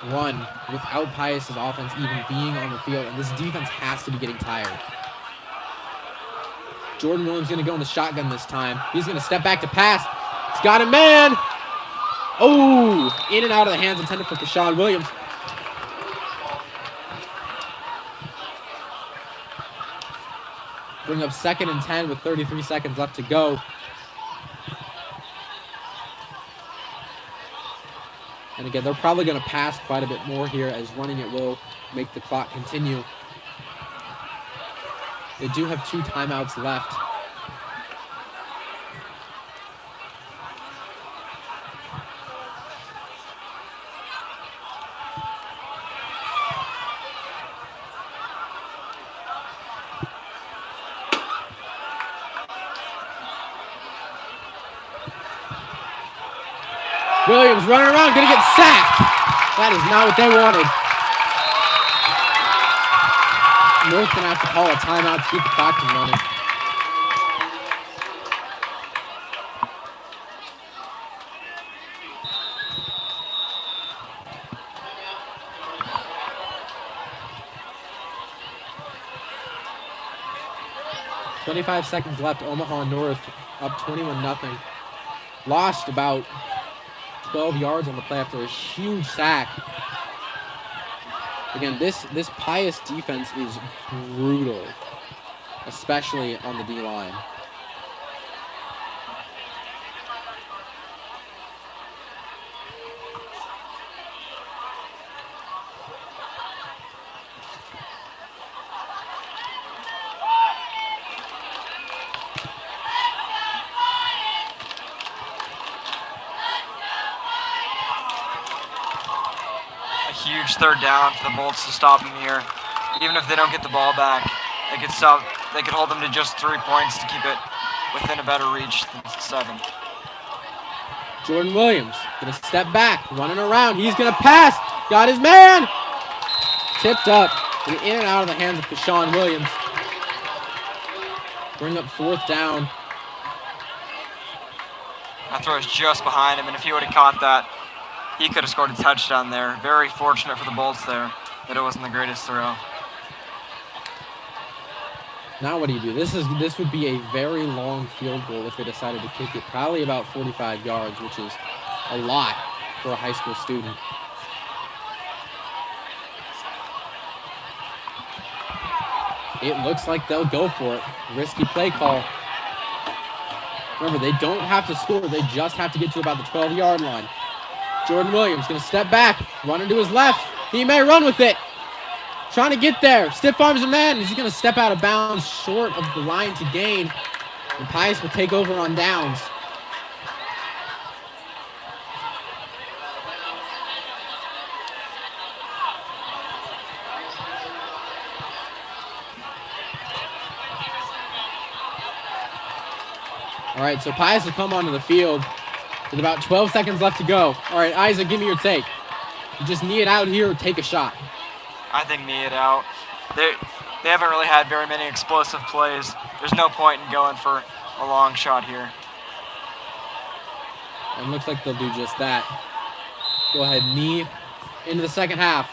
run without Pius's offense even being on the field, and this defense has to be getting tired. Jordan Williams going to go in the shotgun this time. He's going to step back to pass. He's got a man. Oh, in and out of the hands intended for Deshaun Williams. Bring up 2nd and 10 with 33 seconds left to go. And again, they're probably going to pass quite a bit more here as running it will make the clock continue. They do have 2 timeouts left. Williams running around, going to get sacked. That is not what they wanted. North's going to have to call a timeout to keep the clock from running. .25 seconds left. Omaha North up 21-0. Lost about 12 yards on the play after a huge sack. Again, this Pius defense is brutal, especially on the D-line. Huge 3rd down for the Bolts to stop them here. Even if they don't get the ball back, they could stop. They could hold them to just 3 points to keep it within a better reach than 7. Jordan Williams gonna step back, running around. He's gonna pass. Got his man. Tipped up and in and out of the hands of Deshaun Williams. Bring up 4th down. That throw is just behind him, and if he would have caught that, he could have scored a touchdown there. Very fortunate for the Bolts there that it wasn't the greatest throw. Now what do you do? This would be a very long field goal if they decided to kick it. Probably about 45 yards, which is a lot for a high school student. It looks like they'll go for it. Risky play call. Remember, they don't have to score. They just have to get to about the 12-yard line. Jordan Williams going to step back, running to his left. He may run with it. Trying to get there. Stiff arms a man. He's going to step out of bounds short of the line to gain. And Pius will take over on downs. All right, so Pius will come onto the field with about 12 seconds left to go. All right, Isaac, give me your take. You just knee it out here or take a shot? I think knee it out. They haven't really had very many explosive plays. There's no point in going for a long shot here. And looks like they'll do just that. Go ahead, knee into the second half.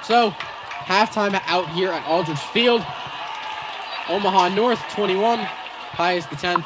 So, halftime out here at Aldridge Field. Omaha North 21, Pius the 10th.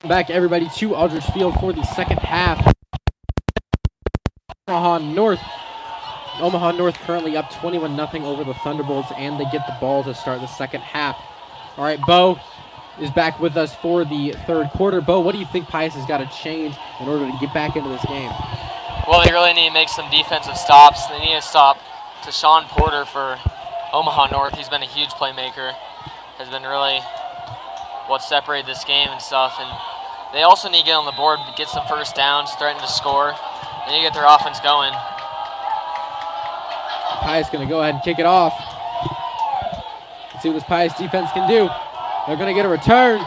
Back everybody to Aldridge Field for the second half. Omaha North currently up 21-0 over the Thunderbolts, and they get the ball to start the second half. All right, Bo is back with us for the third quarter. Bo, what do you think Pius has got to change in order to get back into this game? Well, they really need to make some defensive stops. They need to stop to Sean Porter for Omaha North. He's been a huge playmaker, has been really what separated this game and stuff. And they also need to get on the board, get some first downs, threaten to score. They need to get their offense going. Pius going to go ahead and kick it off. Let's see what this Pius defense can do. They're going to get a return.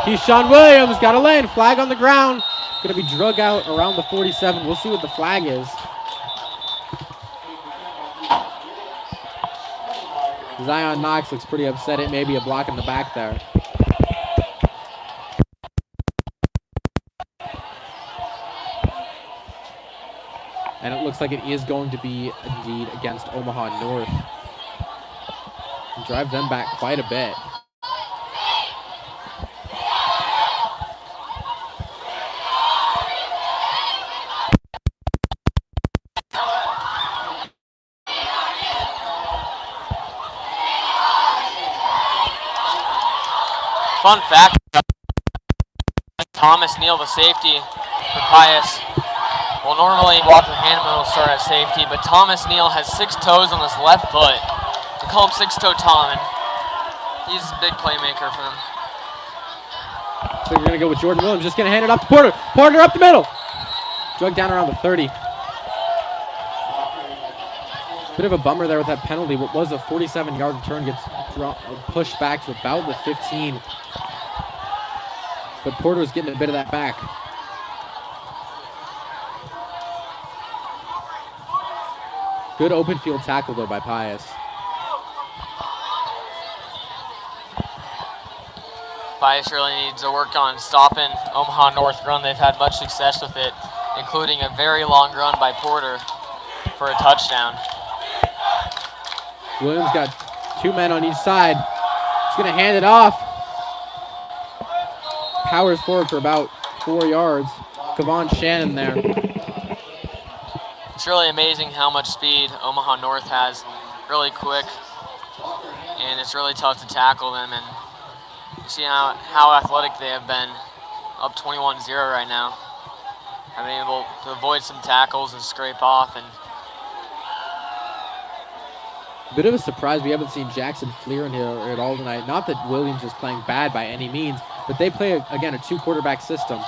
Keyshawn Williams got a lane. Flag on the ground. Going to be drug out around the 47. We'll see what the flag is. Zion Knox looks pretty upset. It may be a block in the back there. And it looks like it is going to be indeed against Omaha North. And drive them back quite a bit. Fun fact, Thomas Neal, the safety for Pius. Well, normally Walker Hanneman will start at safety, but Thomas Neal has 6 toes on his left foot. They call him 6-toe Tom, and he's a big playmaker for them. So we're going to go with Jordan Williams, just going to hand it off to Porter. Porter up the middle. Drug down around the 30. Bit of a bummer there with that penalty. What was a 47-yard return gets pushed back to about the 15. But Porter was getting a bit of that back. Good open field tackle, though, by Pius. Pius really needs to work on stopping Omaha North run. They've had much success with it, including a very long run by Porter for a touchdown. Williams got 2 men on each side. He's going to hand it off. Powers forward for about 4 yards. Kevon Shannon there. It's really amazing how much speed Omaha North has. Really quick, and it's really tough to tackle them. And you see how athletic they have been. Up 21-0 right now. Having been able to avoid some tackles and scrape off. And bit of a surprise, we haven't seen Jackson Fleer in here at all tonight. Not that Williams is playing bad by any means, but they play, again, a 2-quarterback system.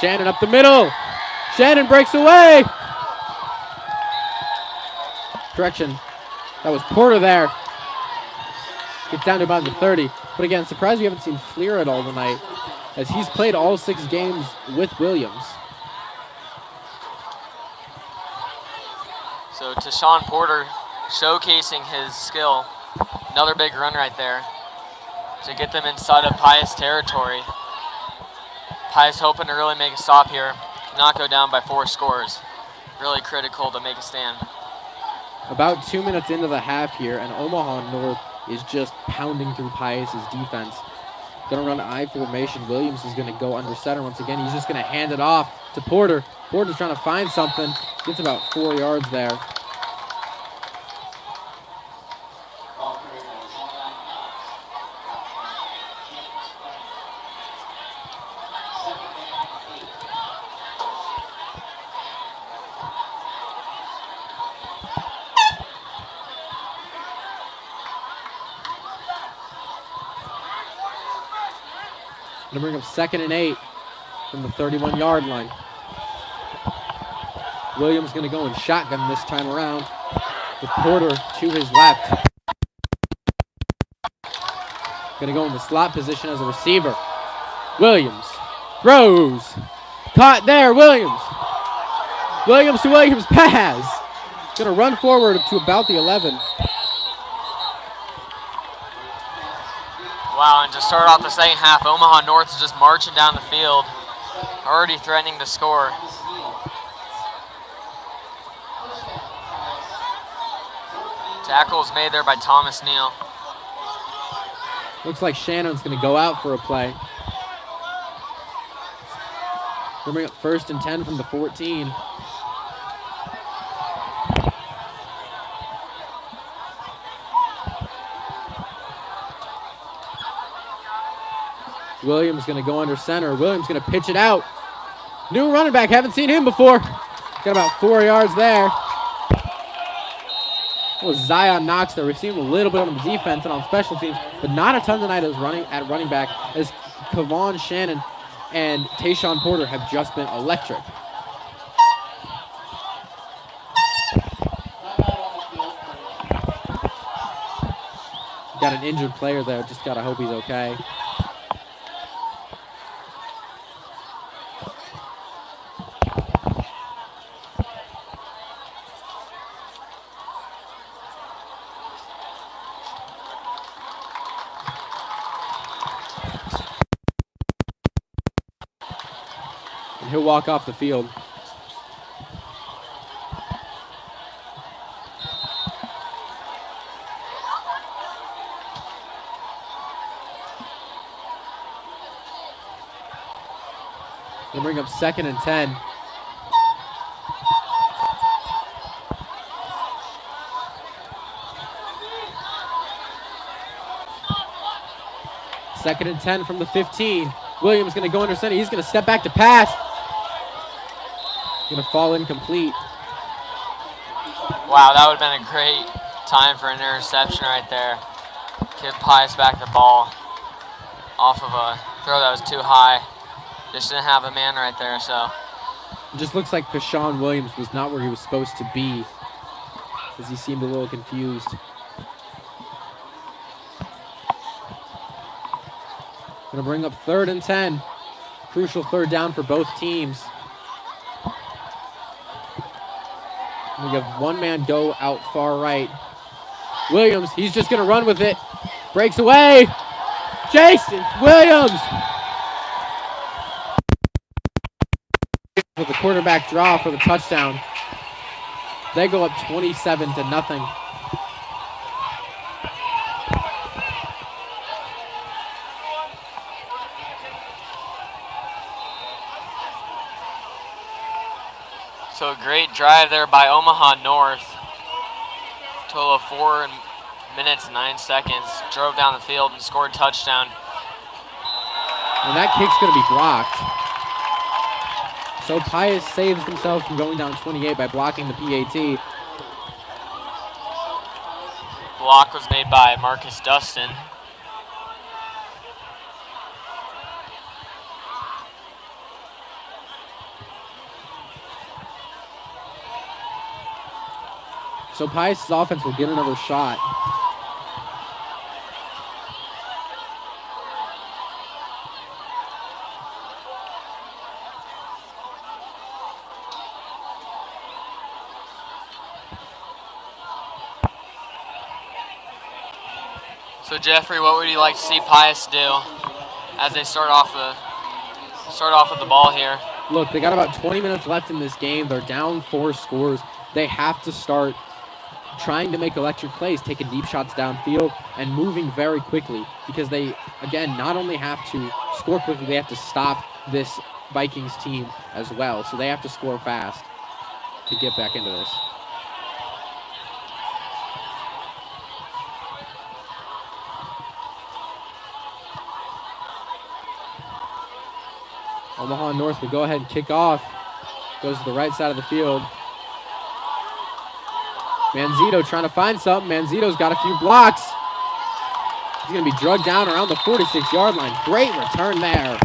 Shannon up the middle. Shannon breaks away. Correction. That was Porter there. Gets down to about the 30. But again, surprised we haven't seen Fleer at all tonight, as he's played all 6 games with Williams. so to Sean Porter, showcasing his skill. Another big run right there to get them inside of Pius territory. Pius hoping to really make a stop here, not go down by 4 scores. Really critical to make a stand. About 2 minutes into the half here, and Omaha North is just pounding through Pius's defense. Gonna run I formation. Williams is gonna go under center once again. He's just gonna hand it off to Porter. Porter's trying to find something. Gets about 4 yards there. Gonna bring up 2nd and 8 from the 31-yard line. Williams gonna go in shotgun this time around with Porter to his left. Gonna go in the slot position as a receiver. Williams throws. Caught there, Williams. Williams to Williams pass. Gonna run forward to about the 11. Wow, and to start off the second half, Omaha North is just marching down the field, already threatening to score. Tackle is made there by Thomas Neal. Looks like Shannon's going to go out for a play. We'll bring up 1st and 10 from the 14. Williams going to go under center. Williams going to pitch it out. New running back. Haven't seen him before. Got about 4 yards there. It was Zion Knox there. We've seen him a little bit on the defense and on special teams, but not a ton tonight at running back, as Kavon Shannon and Tayshawn Porter have just been electric. Got an injured player there. Just got to hope he's okay. And he'll walk off the field. They'll bring up 2nd and 10. Second and 10 from the 15. Williams going to go under center. He's going to step back to pass. Going to fall incomplete. Wow, that would have been a great time for an interception right there. Give Pius back the ball off of a throw that was too high. Just didn't have a man right there, so. It just looks like Pashawn Williams was not where he was supposed to be, as he seemed a little confused. Going to bring up 3rd and 10. Crucial 3rd down for both teams. We have one man go out far right. Williams, he's just going to run with it. Breaks away. Jason Williams. With the quarterback draw for the touchdown. They go up 27-0. So a great drive there by Omaha North. Total of 4 minutes and 9 seconds. Drove down the field and scored a touchdown. And that kick's going to be blocked. So Pius saves himself from going down 28 by blocking the PAT. Block was made by Marcus Dustin. So Pius' offense will get another shot. So Jeffrey, what would you like to see Pius do as they start off with the ball here? Look, they got about 20 minutes left in this game. They're down 4 scores. They have to start trying to make electric plays, taking deep shots downfield, and moving very quickly, because they, again, not only have to score quickly, they have to stop this Vikings team as well. So they have to score fast to get back into this. Omaha North will go ahead and kick off. Goes to the right side of the field. Manzito trying to find something. Manzito's got a few blocks. He's going to be drugged down around the 46-yard line. Great return there.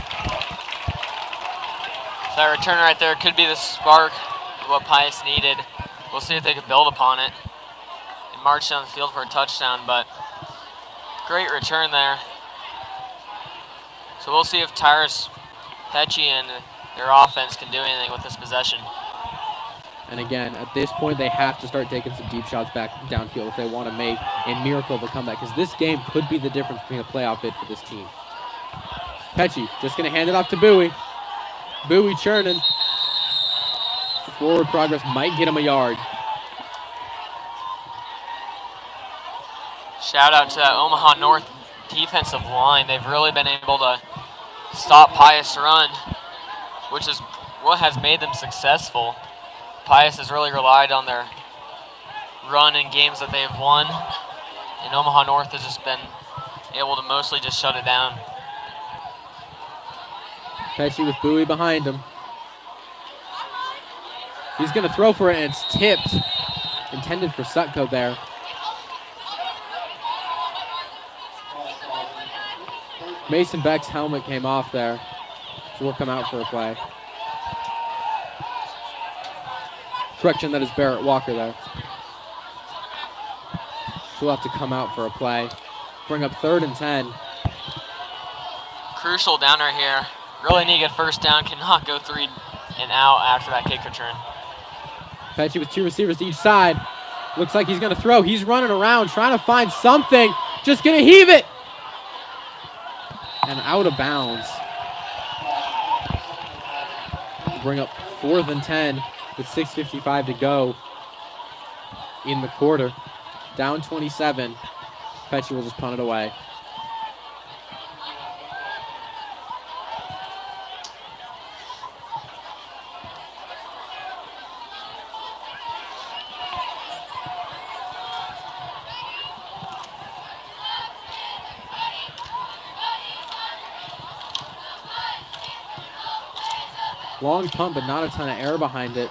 So that return right there could be the spark of what Pius needed. We'll see if they can build upon it and march down the field for a touchdown, but great return there. So we'll see if Tyrus Pecci and their offense can do anything with this possession. And again, at this point, they have to start taking some deep shots back downfield if they want to make a miracle of a comeback, because this game could be the difference between a playoff bid for this team. Pecci just going to hand it off to Bowie. Bowie churning. Forward progress might get him a yard. Shout out to that Omaha North defensive line. They've really been able to stop Pius' run, which is what has made them successful. Pius has really relied on their run in games that they've won, and Omaha North has just been able to mostly just shut it down. Pesci with Bowie behind him. He's going to throw for it, and it's tipped. Intended for Sutco there. Mason Beck's helmet came off there, so we'll come out for a play. Correction, that is Barrett Walker there. So we'll have to come out for a play. Bring up 3rd and 10. Crucial downer here. Really need a first down. Cannot go 3 and out after that kick return. Pesci with 2 receivers to each side. Looks like he's going to throw. He's running around trying to find something. Just going to heave it. And out of bounds. Bring up 4th and 10 with 6:55 to go in the quarter. Down 27. Pesci will just punt it away. Long punt, but not a ton of air behind it.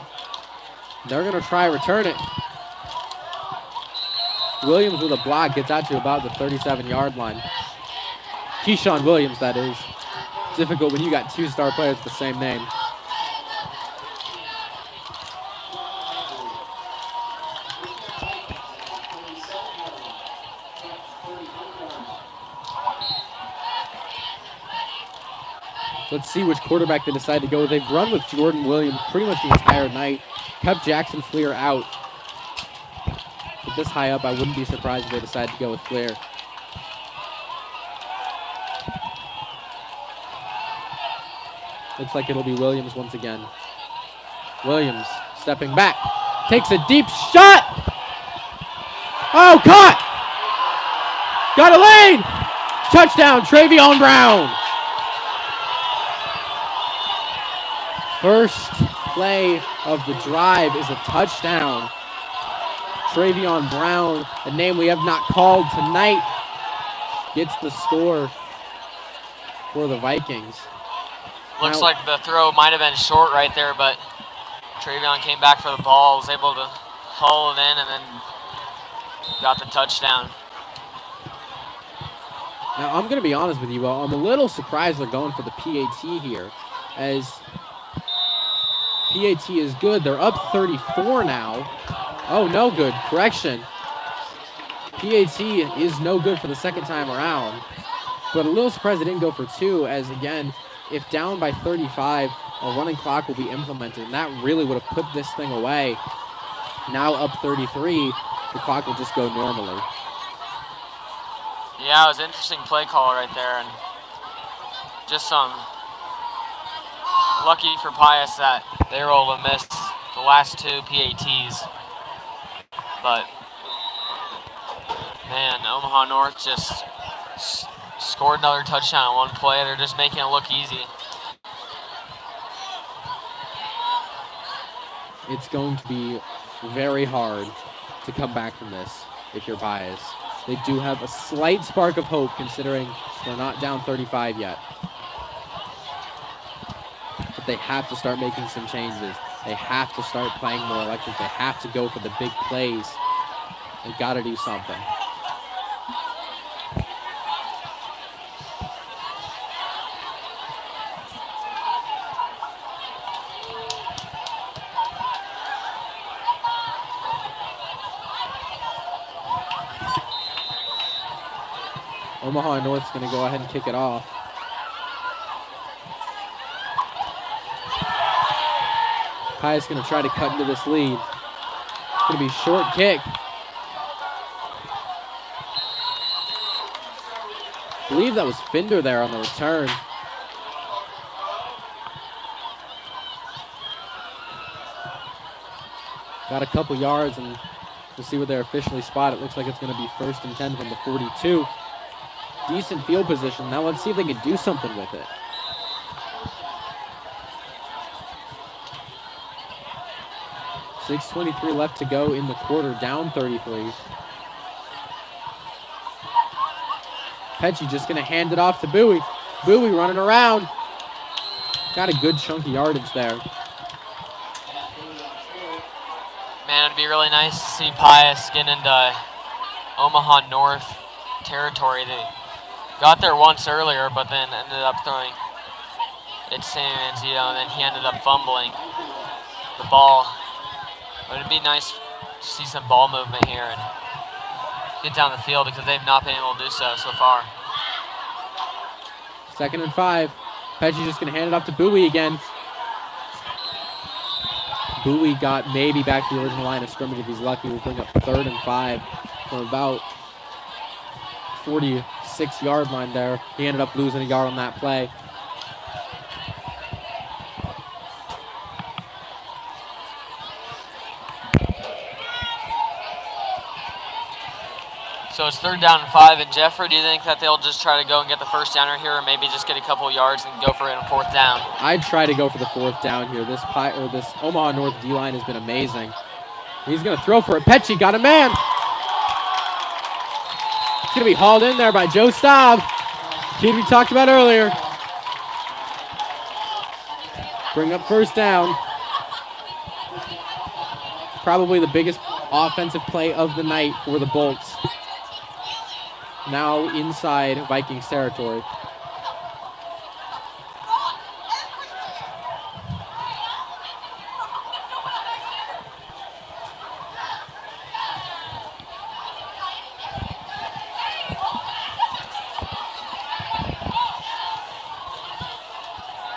They're going to try return it. Williams with a block gets out to about the 37-yard line. Keyshawn Williams, that is. Difficult when you got 2 star players with the same name. Let's see which quarterback they decide to go with. They've run with Jordan Williams pretty much the entire night. Kept Jackson Fleer out. But this high up, I wouldn't be surprised if they decide to go with Fleer. Looks like it'll be Williams once again. Williams stepping back. Takes a deep shot. Oh, caught. Got a lane. Touchdown, Travion Brown. First play of the drive is a touchdown. Travion Brown, a name we have not called tonight, gets the score for the Vikings. Looks like the throw might have been short right there, but Travion came back for the ball, was able to haul it in, and then got the touchdown. Now, I'm going to be honest with you, I'm a little surprised they're going for the PAT here, as PAT is good. They're up 34 now. Oh, no good. Correction. PAT is no good for the second time around. But a little surprised they didn't go for 2, as again, if down by 35, a running clock will be implemented, and that really would have put this thing away. Now up 33, the clock will just go normally. Yeah, it was an interesting play call right there, and just some lucky for Pius that they were able to miss the last 2 PATs. But, man, Omaha North just scored another touchdown on one play. They're just making it look easy. It's going to be very hard to come back from this if you're Pius. They do have a slight spark of hope considering they're not down 35 yet. But they have to start making some changes. They have to start playing more electric. They have to go for the big plays. They've got to do something. Omaha North's going to go ahead and kick it off. Pius going to try to cut into this lead. It's going to be a short kick. I believe that was Finder there on the return. Got a couple yards, and we'll see where they're officially spotted. It looks like it's going to be 1st and 10 from the 42. decent field position. Now let's see if they can do something with it. .6:23 left to go in the quarter, down 33. Pecci just going to hand it off to Bowie. Bowie running around. Got a good chunk of yardage there. Man, it'd be really nice to see Pius get into Omaha North territory. They got there once earlier, but then ended up throwing it San Manzito, and then he ended up fumbling the ball. But it'd be nice to see some ball movement here and get down the field because they've not been able to do so far. 2nd and 5. Pecci just going to hand it off to Bowie again. Bowie got maybe back to the original line of scrimmage if he's lucky. We'll bring up 3rd and 5 from about 46-yard line there. He ended up losing a yard on that play. So it's 3rd down and 5. And Jeffrey, do you think that they'll just try to go and get the first downer here, or maybe just get a couple yards and go for it on 4th down? I'd try to go for the 4th down here. This Omaha North D-line has been amazing. He's going to throw for it. Pecci got a man. It's going to be hauled in there by Joe Staub, kid we talked about earlier. Bring up 1st down. Probably the biggest offensive play of the night for the Bolts. Now inside Vikings territory.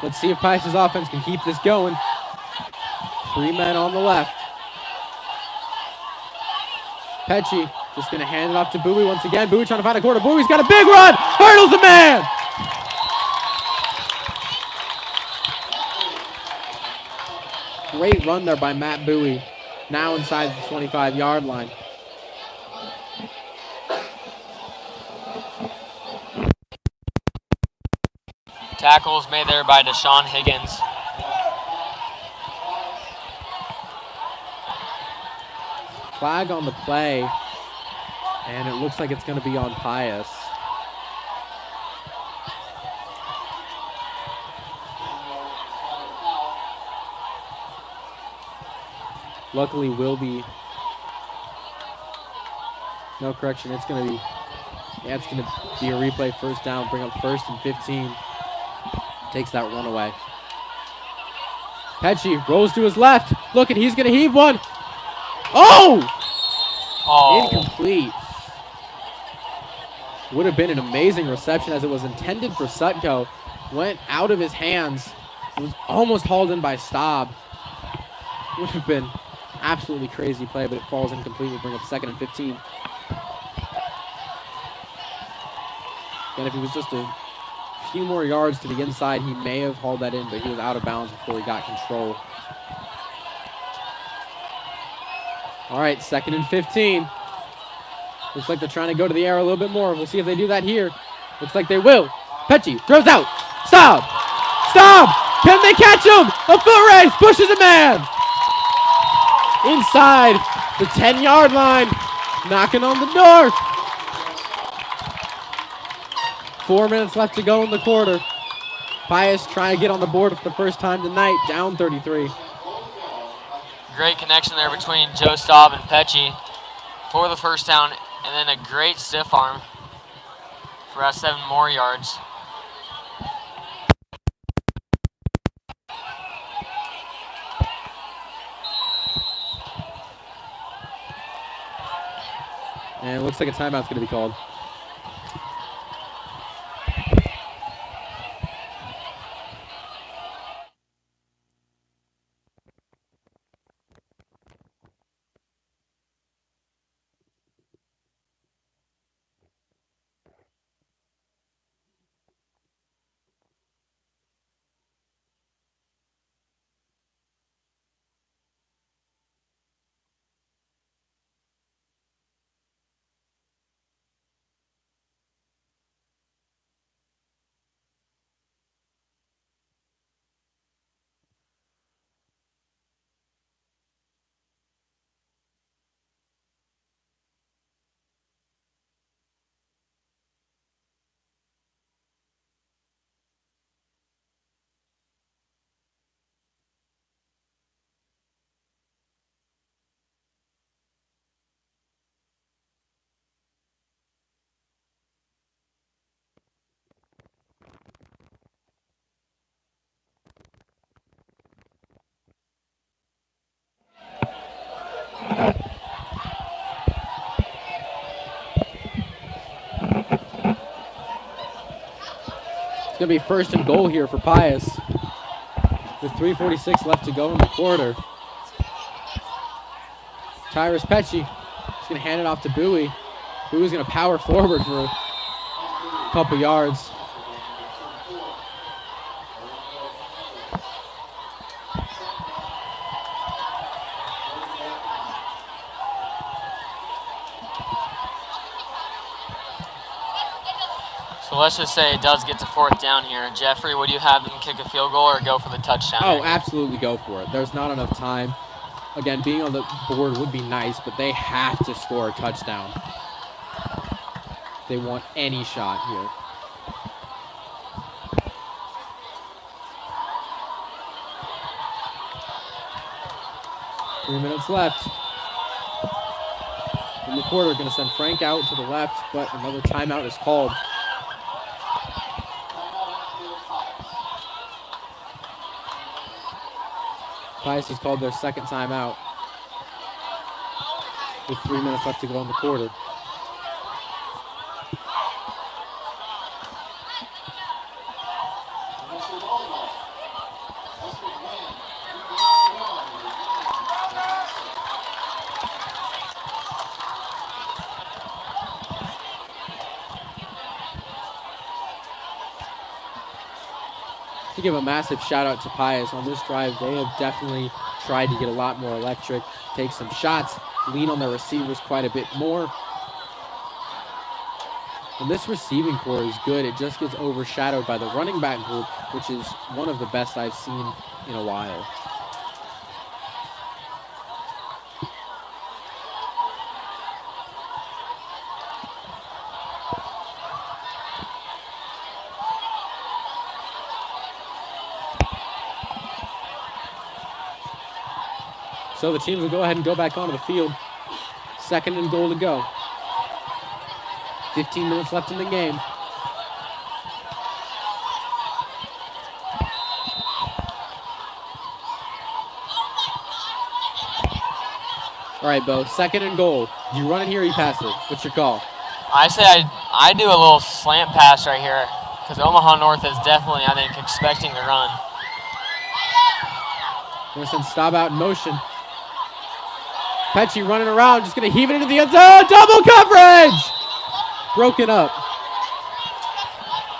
Let's see if Pius' offense can keep this going. 3 men on the left. Pecci just going to hand it off to Bowie once again. Bowie trying to find a corner. Bowie's got a big run. Hurdles a man. Great run there by Matt Bowie. Now inside the 25-yard line. Tackles made there by Deshaun Higgins. Flag on the play, and it looks like it's going to be on Pius. Luckily, will be no correction. It's going to be a replay. 1st down. Bring up 1st and 15. Takes that run away. Pecci rolls to his left. Look, and he's going to heave one. Oh! Incomplete. Would have been an amazing reception as it was intended for Sutko. Went out of his hands. It was almost hauled in by Staub. Would have been absolutely crazy play, but it falls incomplete. We'll bring up 2nd and 15. And if he was just a few more yards to the inside, he may have hauled that in, but he was out of bounds before he got control. All right, 2nd and 15. Looks like they're trying to go to the air a little bit more. We'll see if they do that here. Looks like they will. Pecci throws out. Stop! Stop! Can they catch him? A foot race pushes a man. Inside the 10-yard line. Knocking on the door. 4 minutes left to go in the quarter. Pius trying to get on the board for the first time tonight. Down 33. Great connection there between Joe Staub and Pecci for the 1st down, and then a great stiff arm for about 7 more yards. And it looks like a timeout's going to be called. It's going to be first and goal here for Pius. With 3:46 left to go in the quarter. Tyrus Pesci is going to hand it off to Bowie. Bowie's going to power forward for a couple yards. So let's just say it does get to fourth down here. Jeffrey, would you have them kick a field goal or go for the touchdown? Oh, absolutely go for it. There's not enough time. Again, being on the board would be nice, but they have to score a touchdown. They want any shot here. Three minutes left. In the quarter, going to send Frank out to the left, but another timeout is called. Pius has called their second timeout with 3 minutes left to go in the quarter. To give a massive shout out to Pius on this drive, they have definitely tried to get a lot more electric, take some shots, lean on their receivers quite a bit more. And this receiving core is good. It just gets overshadowed by the running back group, which is one of the best I've seen in a while. So the teams will go ahead and go back onto the field. Second and goal to go. 15 minutes left in the game. All right, Bo, second and goal. Do you run it here or you pass it? What's your call? I say I do a little slant pass right here because Omaha North is definitely, I think, expecting to run. We're going to send Staub out in motion. Pesci running around, just going to heave it into the end zone. Double coverage! Broken up.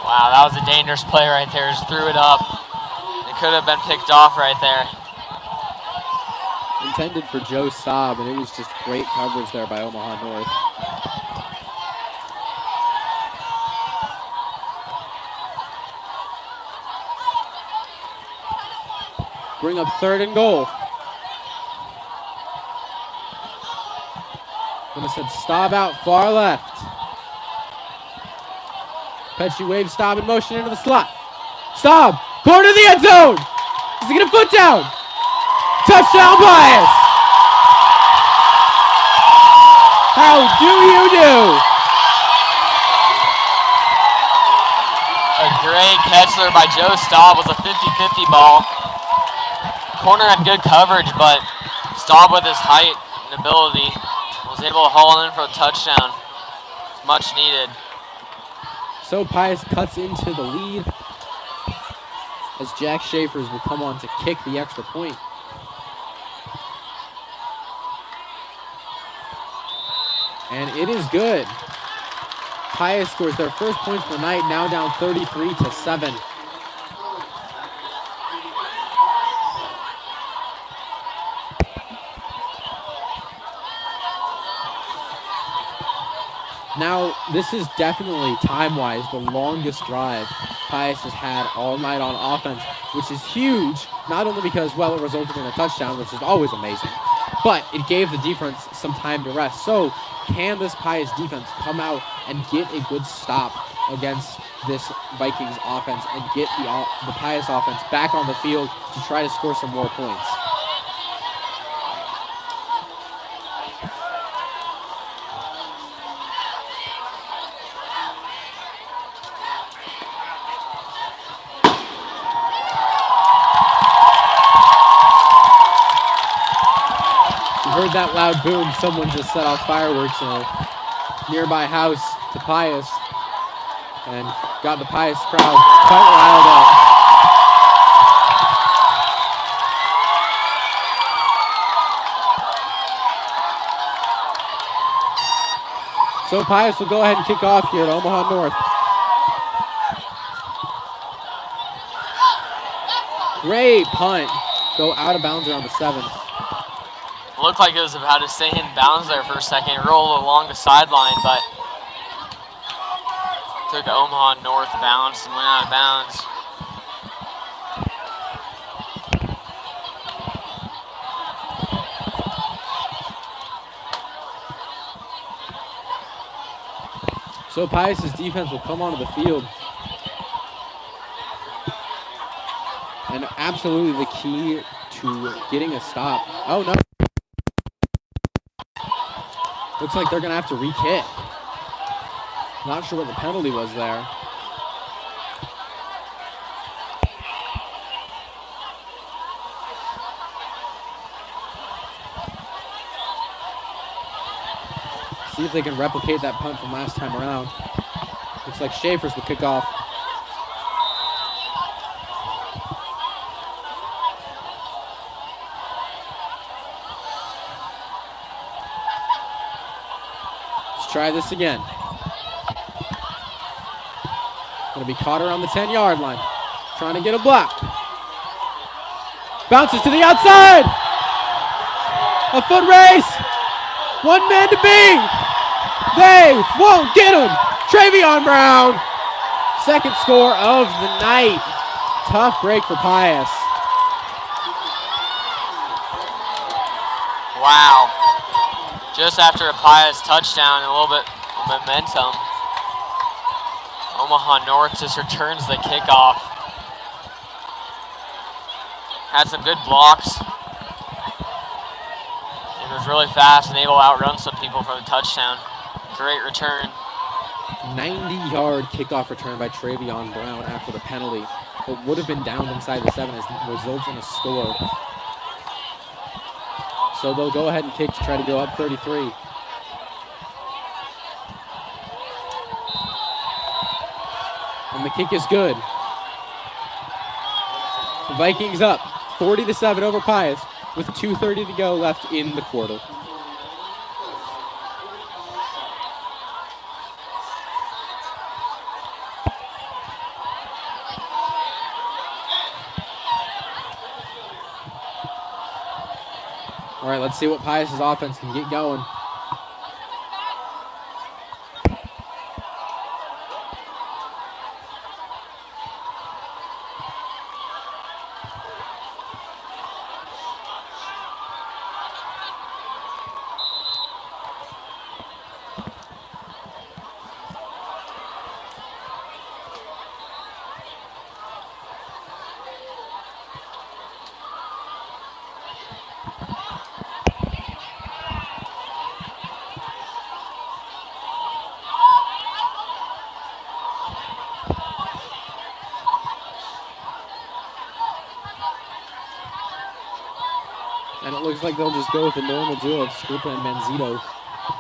Wow, that was a dangerous play right there. Just threw it up. It could have been picked off right there. Intended for Joe Staub, and it was just great coverage there by Omaha North. Bring up third and goal. Gonna send Staub out far left. Pesci waves Staub in motion into the slot. Staub, corner of the end zone. Is he gonna foot down? Touchdown Pius. How do you do? A great catch there by Joe Staub. Was a 50-50 ball. Corner had good coverage, but Staub with his height and ability was able to haul in for a touchdown. Much needed. So Pius cuts into the lead as Jack Schaefer's will come on to kick the extra point. And it is good. Pius scores their first points of the night, now down 33-7. Now, this is definitely, time-wise, the longest drive Pius has had all night on offense, which is huge, not only because, well, it resulted in a touchdown, which is always amazing, but it gave the defense some time to rest. So, can this Pius defense come out and get a good stop against this Vikings offense and get the Pius offense back on the field to try to score some more points? Heard that loud boom. Someone just set off fireworks in a nearby house to Pius. and got the Pius crowd quite riled up. So Pius will go ahead and kick off here at Omaha North. Great punt. Go out of bounds around the 7. Looked like it was about to stay in bounds there for a second. Rolled along the sideline, but took Omaha North bounce and went out of bounds. So Pius's defense will come onto the field. And absolutely the key to getting a stop. Oh, no. Looks like they're going to have to re-kick. Not sure what the penalty was there. See if they can replicate that punt from last time around. Looks like Schaefer's will kick off. Let's try this again. Gonna be caught around the 10-yard line. Trying to get a block. Bounces to the outside. A foot race. One man to beat. They won't get him. Travion Brown. Second score of the night. Tough break for Pius. Wow. Just after a Pius touchdown and a little bit of momentum, Omaha North just returns the kickoff. Had some good blocks. And was really fast and able to outrun some people for the touchdown. Great return. 90-yard kickoff return by Travion Brown after the penalty. It would have been down inside the 7 as it results in a score. So they'll go ahead and kick to try to go up 33. And the kick is good. The Vikings up 40-7 over Pius with 2:30 to go left in the quarter. All right, let's see what Pius's offense can get going. And it looks like they'll just go with the normal duo of Scripa and Manzito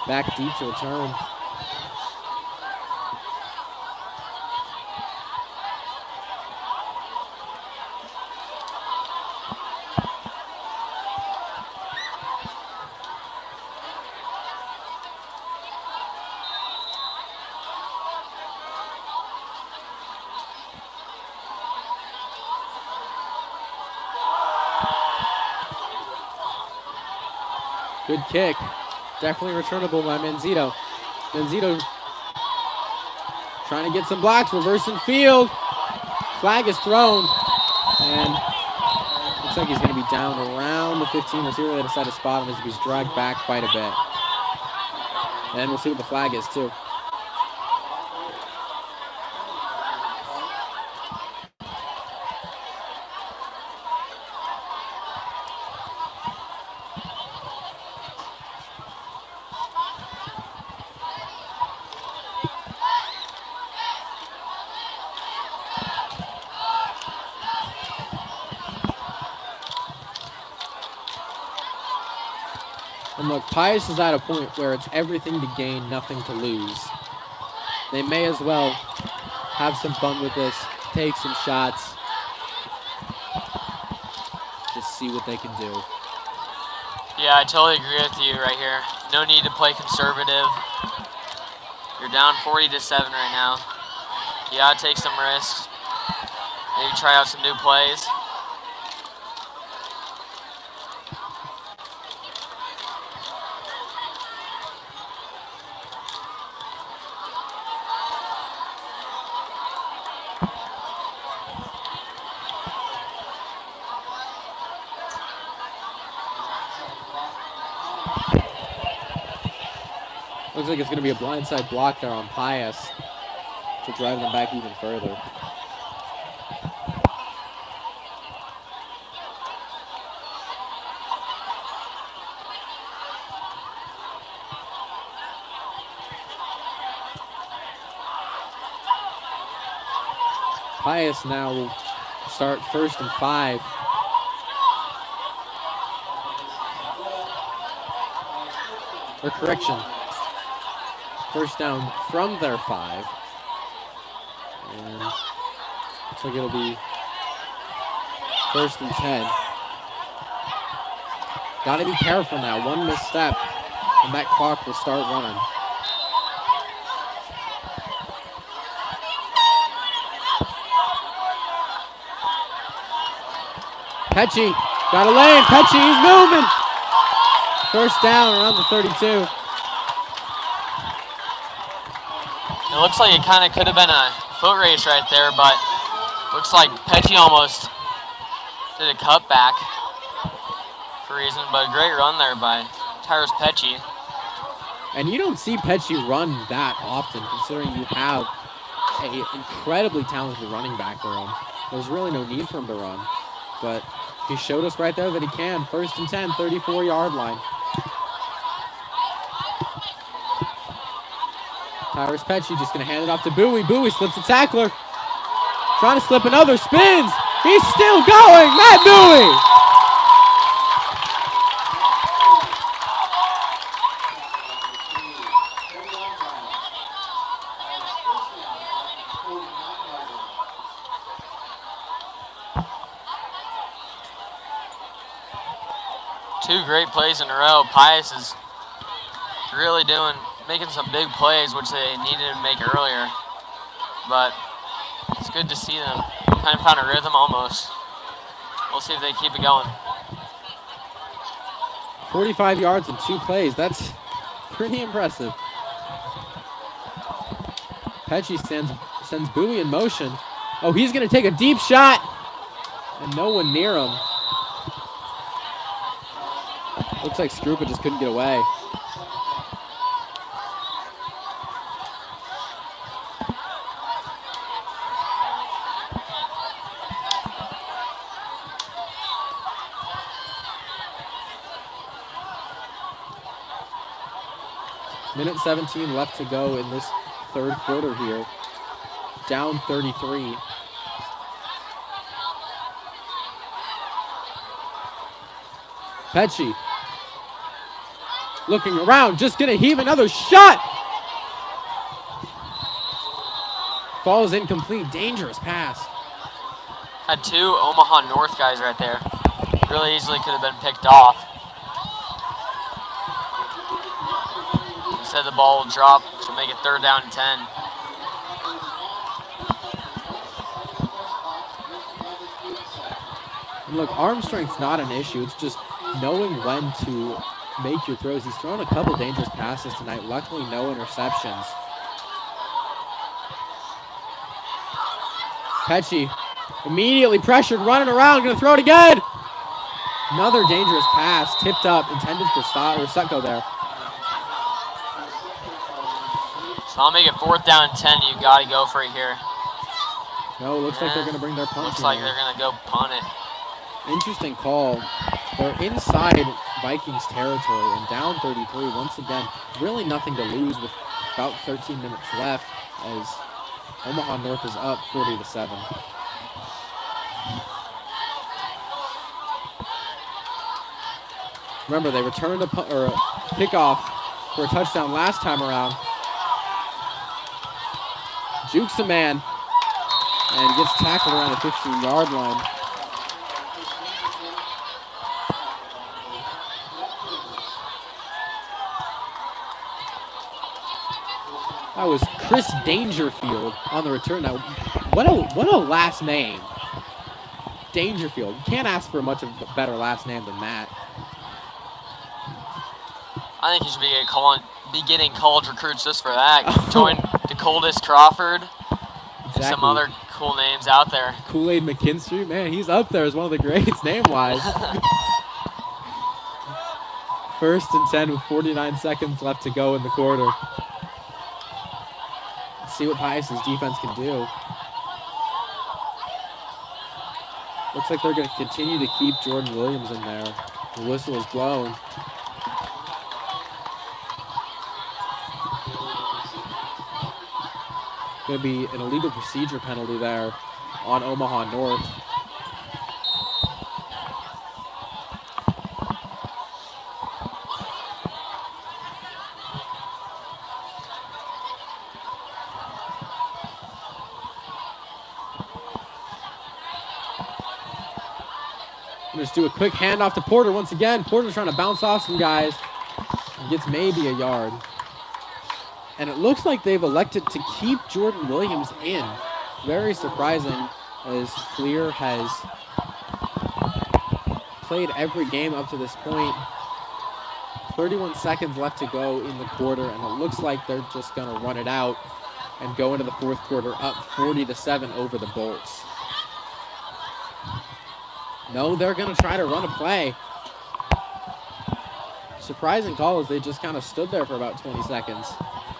back deep to return. Good kick. Definitely returnable by Manzito. Manzito trying to get some blocks, reversing field. Flag is thrown. And looks like he's going to be down around the 15. We'll see where they decide to spot him as he's dragged back quite a bit. And we'll see what the flag is too. And look, Pius is at a point where it's everything to gain, nothing to lose. They may as well have some fun with this, take some shots, just see what they can do. Yeah, I totally agree with you right here. No need to play conservative. You're down 40-7 right now. You gotta take some risks. Maybe try out some new plays. Looks like it's going to be a blindside block there on Pius to drive them back even further. Pius now will start 1st and 5. Or correction. First down from their 5. And looks like it'll be 1st and 10. Got to be careful now. One misstep, and that clock will start running. Pecci got a lane. Pecci, he's moving. First down around the 32. It looks like it kind of could have been a foot race right there, but looks like Pecci almost did a cutback for a reason, but a great run there by Tyrus Pecci. And you don't see Pecci run that often, considering you have an incredibly talented running back room. There's really no need for him to run, but he showed us right there that he can. 1st and 10, 34-yard line. Tyrus Pecci just going to hand it off to Bowie. Bowie slips a tackler. Trying to slip another. Spins. He's still going. Matt Bowie. Two great plays in a row. Pius is really making some big plays, which they needed to make earlier. But it's good to see them. Kind of found a rhythm almost. We'll see if they keep it going. 45 yards in 2 plays. That's pretty impressive. Pecci sends Bowie in motion. Oh, he's going to take a deep shot. And no one near him. Looks like Skrupa just couldn't get away. Minute 17 left to go in this 3rd quarter here. Down 33. Pecci looking around, just gonna heave another shot. Falls incomplete, dangerous pass. Had 2 Omaha North guys right there. Really easily could have been picked off. Instead the ball will drop to make it 3rd down and 10. And look, arm strength's not an issue. It's just knowing when to make your throws. He's thrown a couple dangerous passes tonight. Luckily, no interceptions. Pecci immediately pressured, running around, going to throw it again. Another dangerous pass, tipped up, intended for Sutko there. So I'll make it 4th down and 10. You got to go for it here. No, looks like they're going to bring their punt. Looks like they're going to go punt it. Interesting call. They're inside Vikings territory and down 33. Once again, really nothing to lose with about 13 minutes left as Omaha North is up 40-7. Remember, they returned a kickoff for a touchdown last time around. Jukes a man, and gets tackled around the 15-yard line. That was Chris Dangerfield on the return. Now, what a last name. Dangerfield. You can't ask for much of a better last name than that. I think he should be getting college recruits just for that. Join the coldest Crawford. Exactly. And some other cool names out there. Kool-Aid McKinstry, man, he's up there as one of the greats name-wise. 1st and 10 with 49 seconds left to go in the quarter. Let's see what Pius's defense can do. Looks like they're going to continue to keep Jordan Williams in there. The whistle is blown. Going to be an illegal procedure penalty there on Omaha North. Just do a quick handoff to Porter once again. Porter's trying to bounce off some guys. He gets maybe a yard. And it looks like they've elected to keep Jordan Williams in. Very surprising, as Fleer has played every game up to this point. 31 seconds left to go in the quarter, and it looks like they're just going to run it out and go into the fourth quarter up 40-7 over the Bolts. No, they're going to try to run a play. Surprising call as they just kind of stood there for about 20 seconds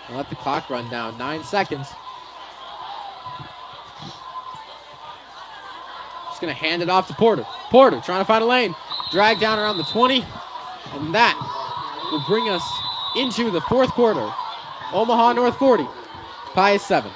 and let the clock run down. 9 seconds. Just going to hand it off to Porter. Porter trying to find a lane. Drag down around the 20. And that will bring us into the fourth quarter. Omaha North 40, Pius 7.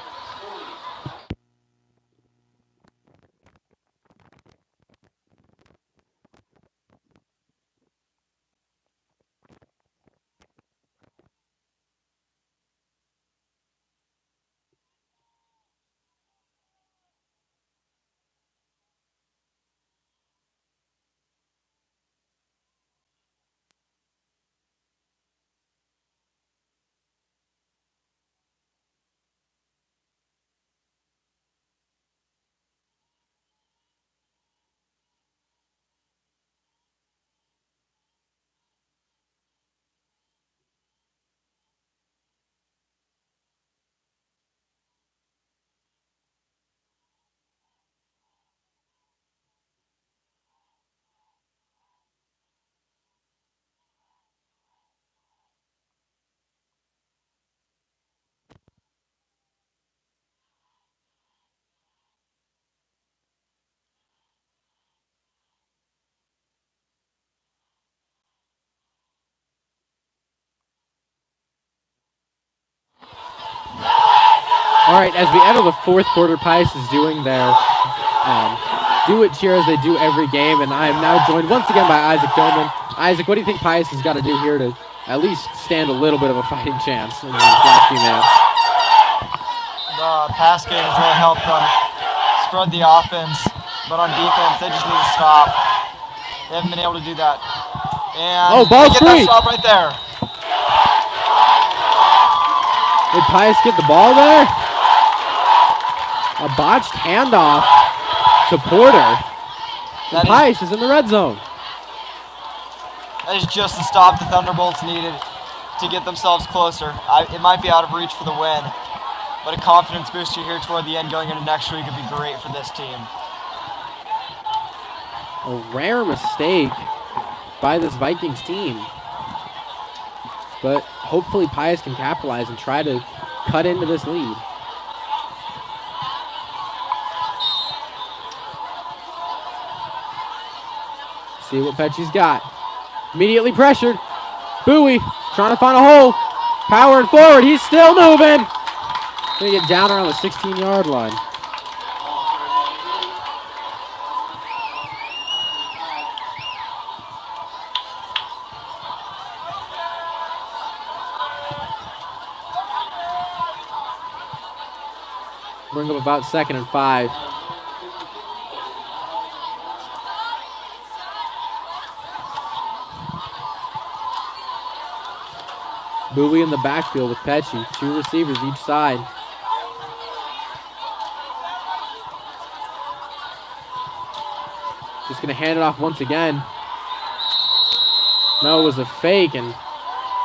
All right, as we enter the fourth quarter, Pius is doing their do it cheer as they do every game, and I am now joined once again by Isaac Doman. Isaac, what do you think Pius has got to do here to at least stand a little bit of a fighting chance in these last few minutes? The pass game has really helped them spread the offense, but on defense, they just need to stop. They haven't been able to do that. And ball's get free. That stop right there. Did Pius get the ball there? A botched handoff to Porter. And Pius is in the red zone. That is just the stop the Thunderbolts needed to get themselves closer. It might be out of reach for the win, but a confidence booster here toward the end going into next week would be great for this team. A rare mistake by this Vikings team. But hopefully Pius can capitalize and try to cut into this lead. See what Pecci's got. Immediately pressured. Bowie trying to find a hole. Powering forward. He's still moving. Gonna get down around the 16-yard line. Bring up about 2nd and 5. Bowie in the backfield with Pesci. 2 receivers each side. Just going to hand it off once again. No, it was a fake, and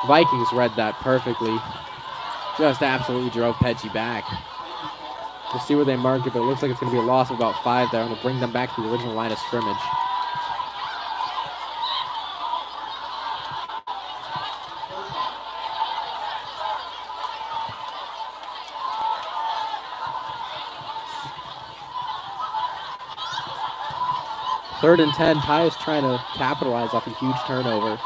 Vikings read that perfectly. Just absolutely drove Pesci back. We'll see where they mark it, but it looks like it's going to be a loss of about 5 there, and it'll bring them back to the original line of scrimmage. Third and 10, Pius trying to capitalize off a huge turnover.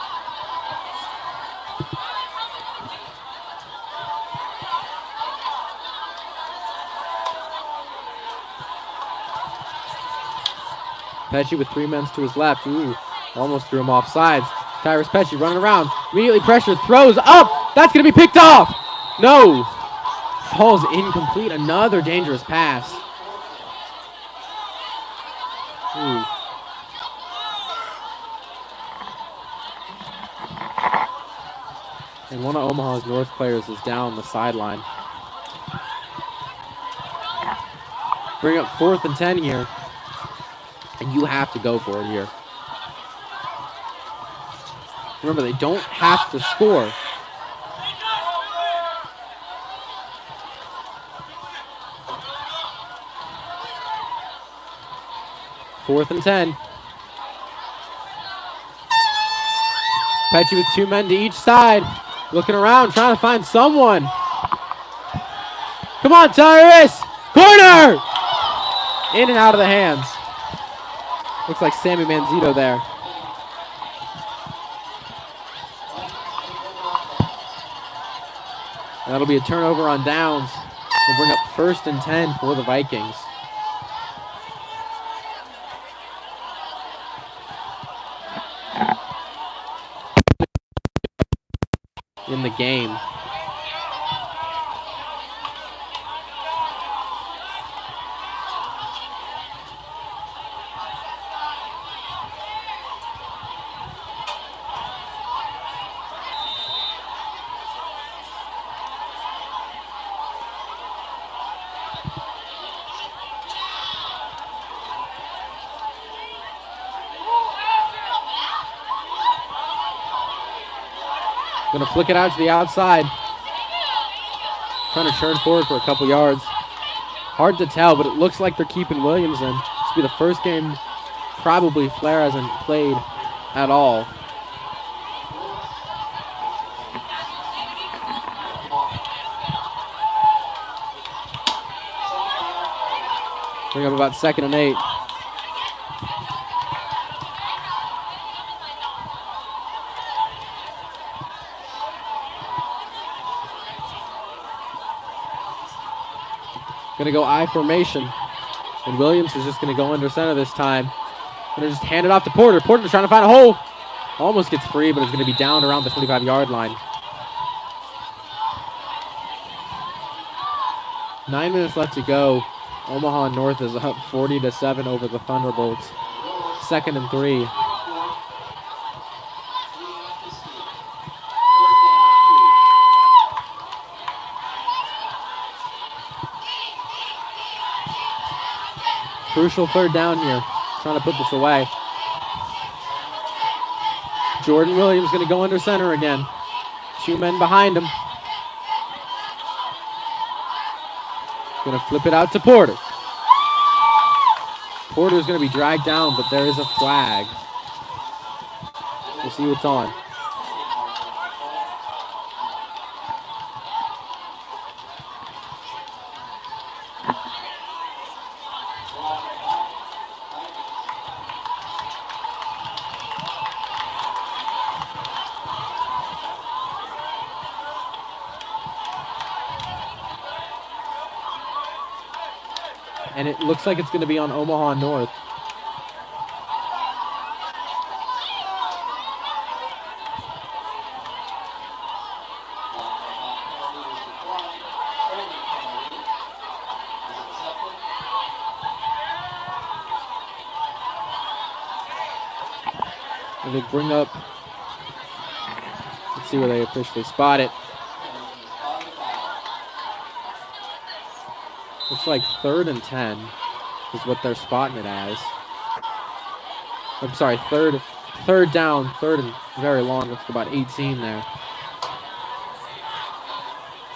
Pesci with 3 men to his left. Ooh, almost threw him off sides. Tyrus Pesci running around. Immediately pressured, throws up. That's going to be picked off. No. Falls incomplete. Another dangerous pass. Ooh. And one of Omaha's North players is down the sideline. Bring up 4th and 10 here. And you have to go for it here. Remember, they don't have to score. Fourth and 10. Pesci with 2 men to each side. Looking around, trying to find someone. Come on, Tyrus! Corner! In and out of the hands. Looks like Sammy Manzito there. That'll be a turnover on downs. We'll bring up 1st and 10 for the Vikings. In the game. Gonna flick it out to the outside. Trying to turn forward for a couple yards. Hard to tell, but it looks like they're keeping Williams in. This will be the first game probably Flair hasn't played at all. Bring up about 2nd and 8. Gonna go I formation. And Williams is just gonna go under center this time. Gonna just hand it off to Porter. Porter's trying to find a hole. Almost gets free, but it's gonna be down around the 25-yard line. 9 minutes left to go. Omaha North is up 40-7 over the Thunderbolts. 2nd and 3. Crucial 3rd down here. Trying to put this away. Jordan Williams going to go under center again. 2 men behind him. Going to flip it out to Porter. Porter's going to be dragged down, but there is a flag. We'll see what's on. And it looks like it's going to be on Omaha North. And they bring up, let's see where they officially spot it. Looks like 3rd and 10 is what they're spotting it as. I'm sorry, third down, 3rd and very long. Looks like about 18 there.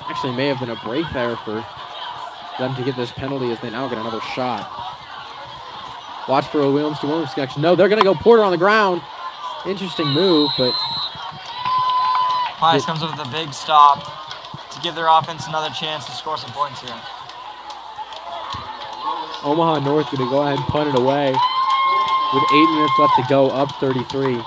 Actually may have been a break there for them to get this penalty as they now get another shot. Watch for a Williams to Williams connection. No, they're going to go Porter on the ground. Interesting move, but Pius comes up with a big stop to give their offense another chance to score some points here. Omaha North going to go ahead and punt it away with 8 minutes left to go, up 33.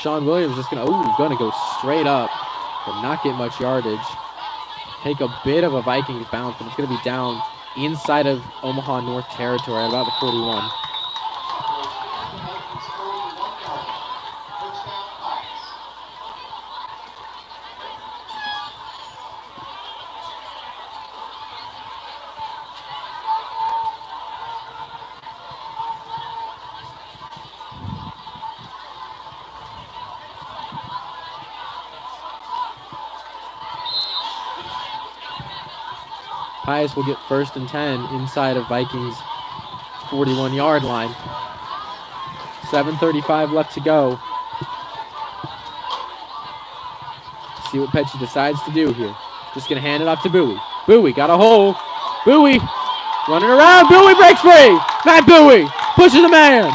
Sean Williams just gonna go straight up, but not get much yardage. Take a bit of a Vikings bounce, but it's gonna be down inside of Omaha North territory at about the 41. Pius will get 1st and 10 inside of Vikings 41-yard line. 7:35 left to go. See what Petchy decides to do here. Just gonna hand it off to Bowie. Bowie got a hole. Bowie running around. Bowie breaks free. Matt Bowie pushes the man.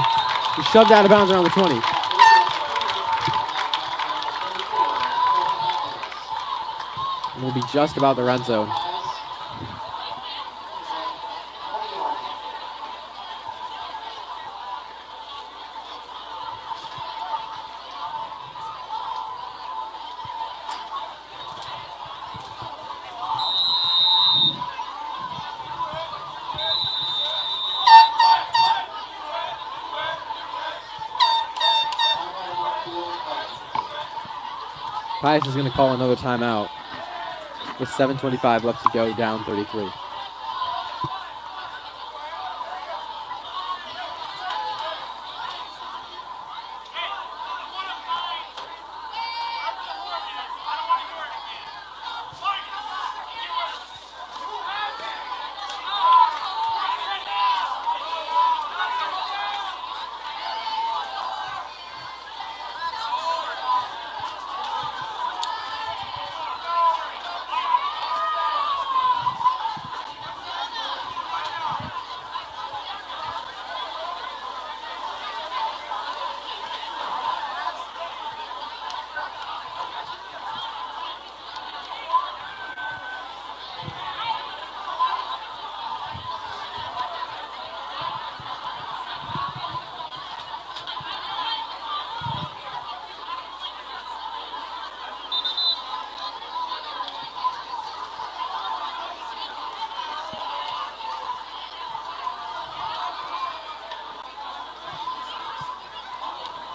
He shoved out of bounds around the 20. And we'll be just about the red zone. Pius is going to call another timeout with 7:25 left to go, down 33.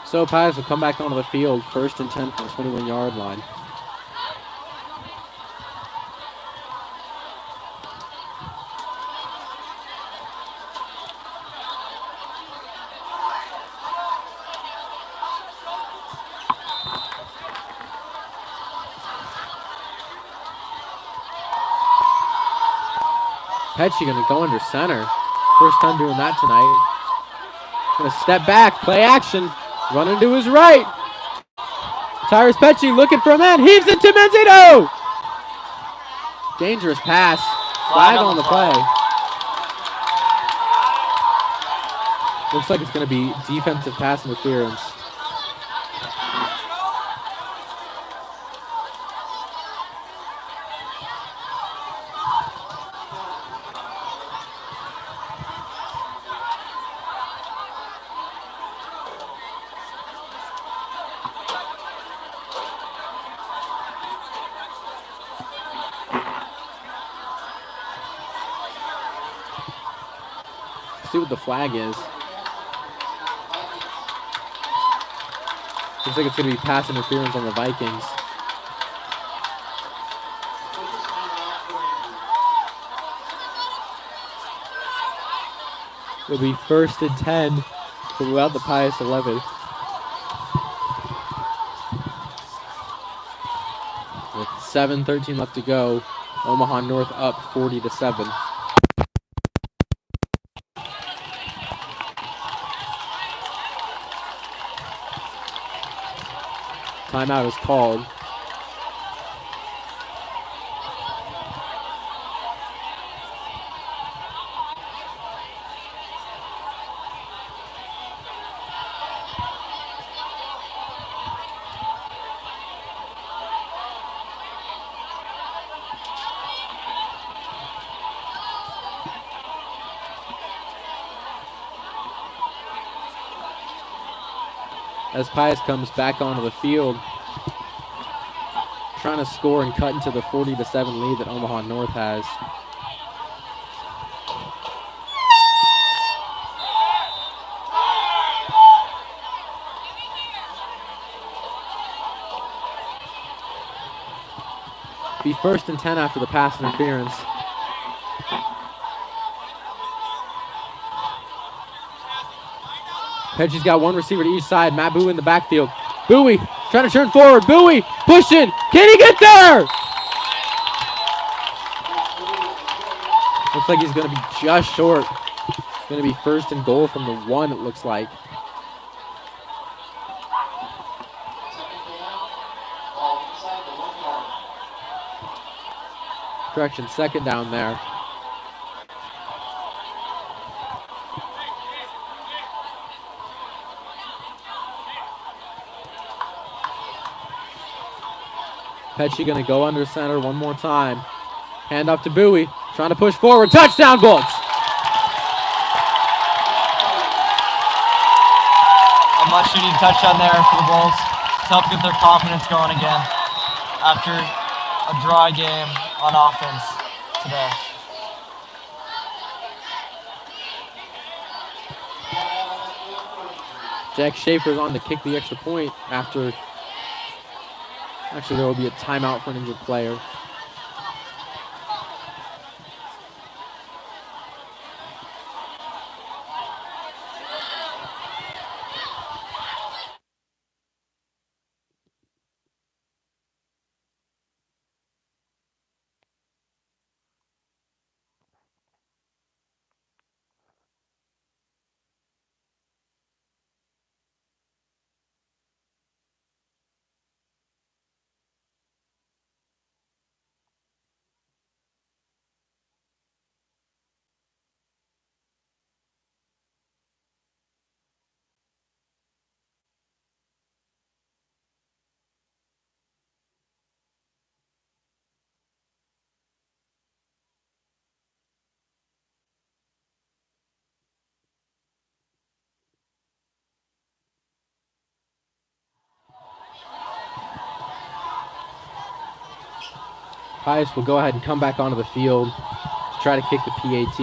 So Pius will come back onto the field, 1st and 10 from the 21-yard line. Petchy going to go under center. First time doing that tonight. Going to step back, play action, running to his right. Tyrus Petchy looking for a man, heaves it to Menzino. Dangerous pass. Flag on the play. Looks like it's going to be defensive pass interference. See what the flag is. Looks like it's going to be pass interference on the Vikings. It'll be 1st and 10 from about the Pius 11. With 7:13 left to go, Omaha North up 40-7. Timeout is called. As Pius comes back onto the field, trying to score and cut into the 40-7 lead that Omaha North has. Be 1st and 10 after the pass interference. Peggy's got one receiver to each side. Matt Bowie in the backfield. Bowie trying to turn forward. Bowie pushing. Can he get there? Looks like he's going to be just short. It's going to be 1st and goal from the 1, it looks like. Correction, 2nd down there. Pesci going to go under center one more time. Hand off to Bowie. Trying to push forward. Touchdown, Bullets! A much-needed touchdown there for the Bulls to help get their confidence going again after a dry game on offense today. Jack Schaefer's on to kick the extra point after. Actually, there will be a timeout for an injured player. Pius will go ahead and come back onto the field to try to kick the PAT.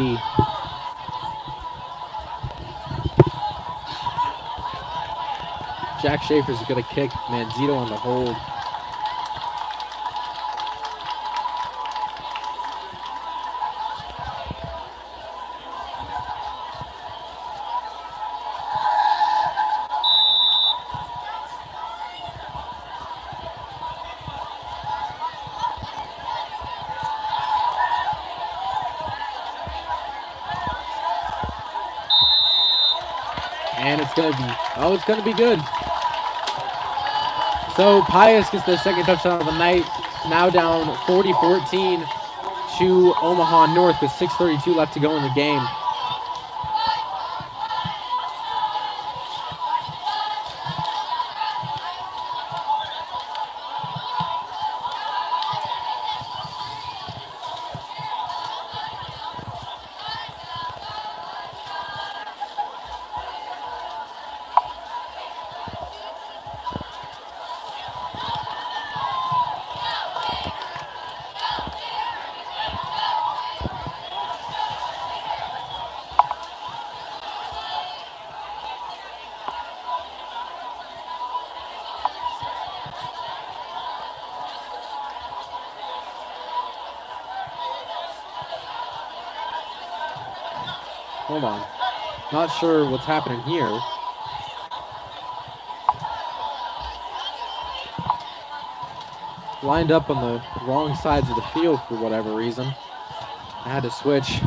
Jack Schaefer's going to kick. Manzito on the hold. And it's going to be good. So Pius gets their 2nd touchdown of the night. Now down 40-14 to Omaha North with 6:32 left to go in the game. Hold on. Not sure what's happening here. Lined up on the wrong sides of the field for whatever reason. I had to switch.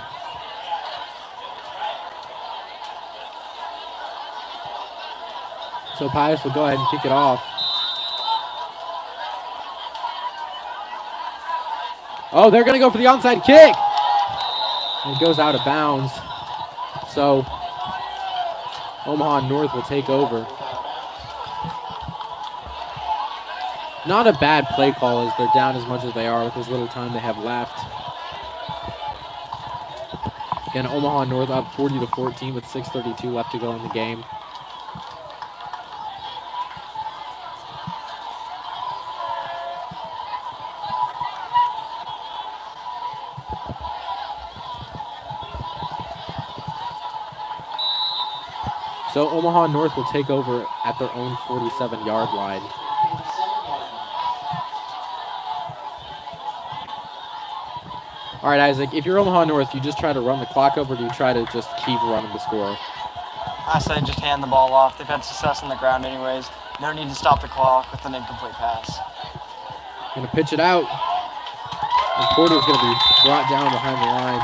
So Pius will go ahead and kick it off. Oh, they're going to go for the onside kick. It goes out of bounds. So Omaha North will take over. Not a bad play call as they're down as much as they are with as little time they have left. Again, Omaha North up 40-14 with 6:32 left to go in the game. So Omaha North will take over at their own 47-yard line. All right, Isaac, if you're Omaha North, you just try to run the clock up, or do you try to just keep running the score? I say just hand the ball off. They've had success on the ground anyways. No need to stop the clock with an incomplete pass. Going to pitch it out. And Porter's going to be brought down behind the line.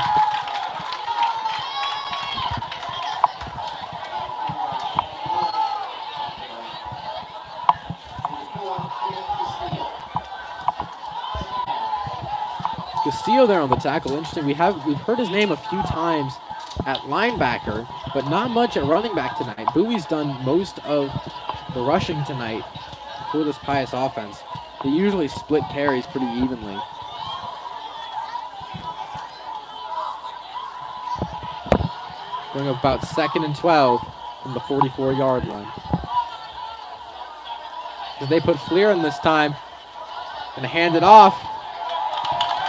Castillo there on the tackle. Interesting. We've heard his name a few times at linebacker, but not much at running back tonight. Bowie's done most of the rushing tonight for this Pius offense. They usually split carries pretty evenly. Going up about 2nd and 12 from the 44-yard line. As they put Fleer in this time, and hand it off.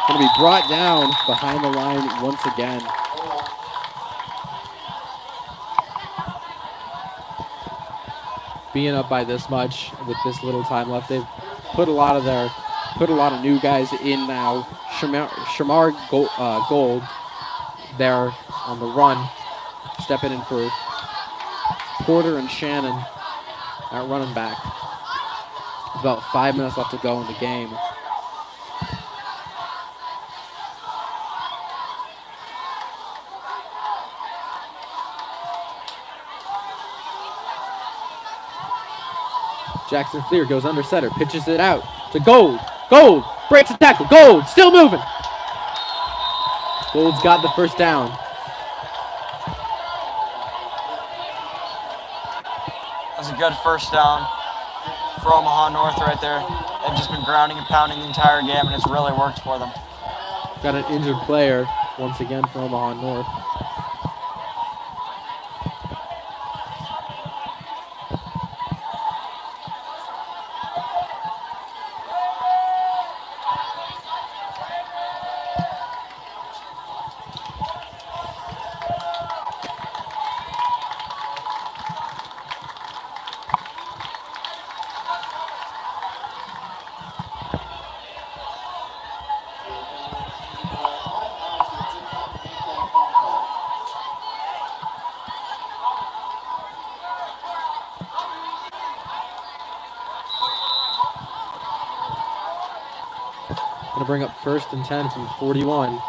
Going to be brought down behind the line once again. Being up by this much with this little time left, they've put a lot of new guys in now. Shamar Gold there on the run, stepping in for Porter and Shannon at running back. About 5 minutes left to go in the game. Jackson Fleer goes under center, pitches it out to Gold. Gold breaks the tackle. Gold still moving. Gold's got the first down. That's a good first down for Omaha North right there. They've just been grounding and pounding the entire game, and it's really worked for them. Got an injured player once again for Omaha North. Going to bring up 1st and 10 from 41.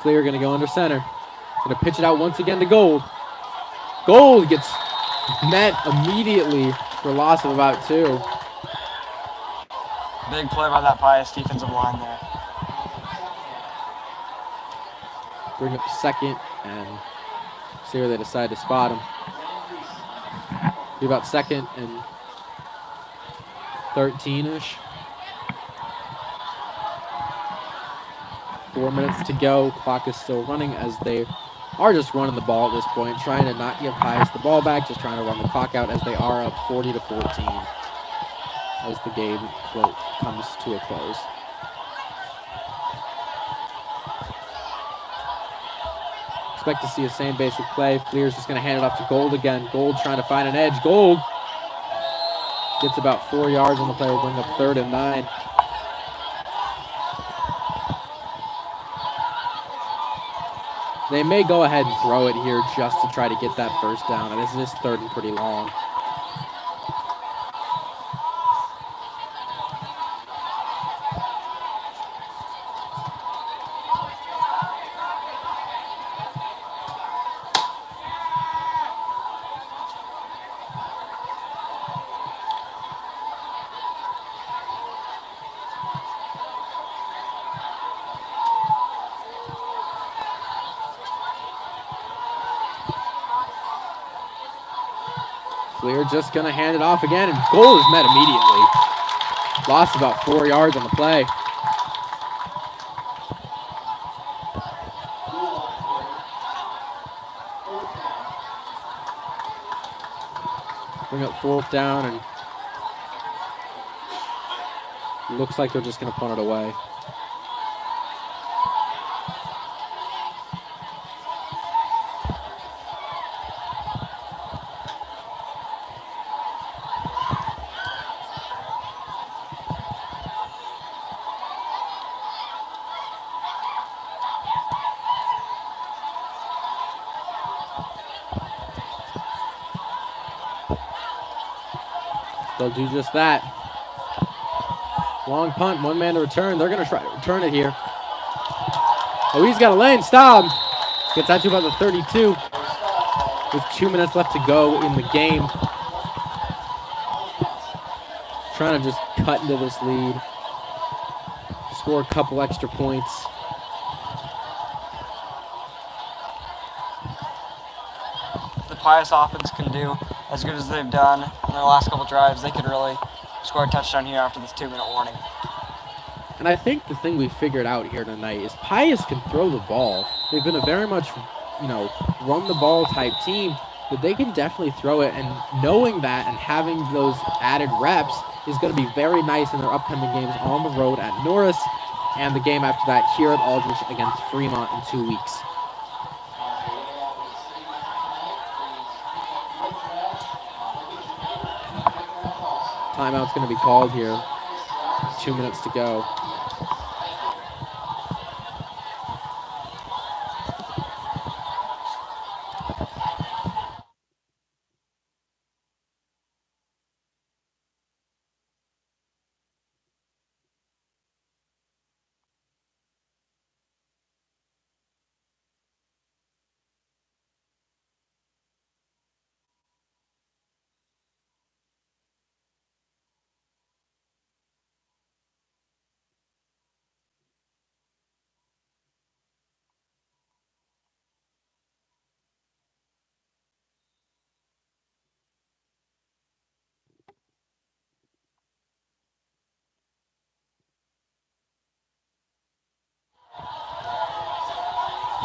Fleer going to go under center. Going to pitch it out once again to Gold. Gold gets met immediately for a loss of about 2. Big play by that Pius defensive line there. Bring up 2nd and see where they decide to spot him. Be about 2nd and 13-ish. 4 minutes to go. Clock is still running as they are just running the ball at this point, trying to not give Pius the ball back, just trying to run the clock out as they are up 40-14 as the game comes to a close. Expect to see the same basic play. Fleer's just going to hand it off to Gold again. Gold trying to find an edge. Gold gets about 4 yards on the play. We'll bring up 3rd and 9. They may go ahead and throw it here just to try to get that first down. And this is 3rd and pretty long. Fleer just going to hand it off again, and goal is met immediately. Lost about 4 yards on the play. Bring up 4th down, and it looks like they're just going to punt it away. They'll do just that. Long punt, 1 man to return. They're going to try to return it here. Oh, he's got a lane. Stop. Gets out to about the 32 with 2 minutes left to go in the game. Trying to just cut into this lead. Score a couple extra points. The Pius offense can do as good as they've done in their last couple drives. They could really score a touchdown here after this 2-minute warning. And I think the thing we figured out here tonight is Pius can throw the ball. They've been a very much, run the ball type team, but they can definitely throw it. And knowing that and having those added reps is going to be very nice in their upcoming games on the road at Norris and the game after that here at Aldrich against Fremont in 2 weeks. Timeout's going to be called here. 2 minutes to go.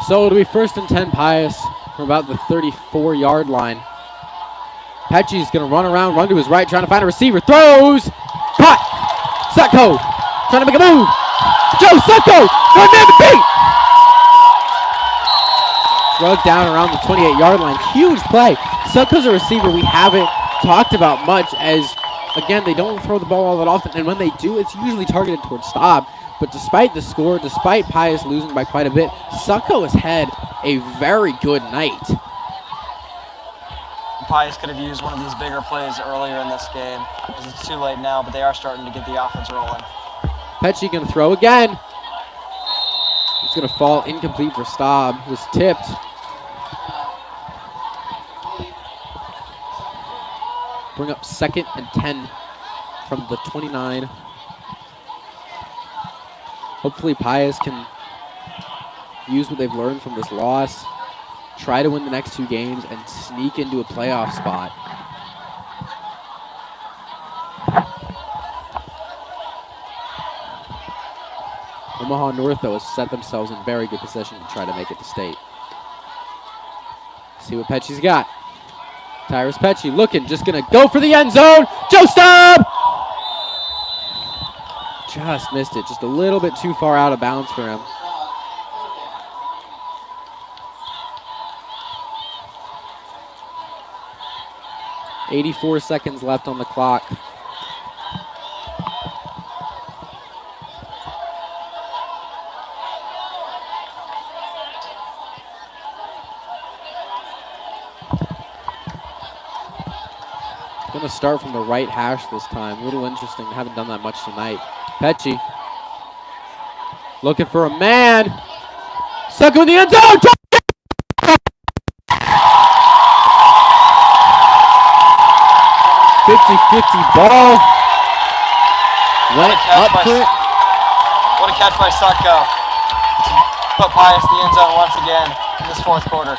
So it'll be 1st and 10 Pius from about the 34-yard line. Pecci's going to run around, run to his right, trying to find a receiver. Throws! Caught! Sutko trying to make a move. Joe Sutko! 1 man to beat! Drug down around the 28-yard line. Huge play. Sutko's a receiver we haven't talked about much as, again, they don't throw the ball all that often, and when they do, it's usually targeted towards Staub. But despite the score, despite Pius losing by quite a bit, Sutko has had a very good night. Pius could have used one of these bigger plays earlier in this game, because it's too late now, but they are starting to get the offense rolling. Pecci going to throw again. It's going to fall incomplete for Staub. It was tipped. Bring up 2nd and 10 from the 29. Hopefully Pius can use what they've learned from this loss, try to win the next 2 games, and sneak into a playoff spot. Omaha North, though, has set themselves in very good position to try to make it to state. See what Pecci's got. Tyrus Pecci looking, just going to go for the end zone. Joe Staub! Just missed it, just a little bit too far out of bounds for him. 84 seconds left on the clock. Going to start from the right hash this time. A little interesting. Haven't done that much tonight. Pecci looking for a man. Stuck in the end zone. 50-50 ball. Went up for it. What a catch by Sutko. Put Pius in the end zone once again in this fourth quarter.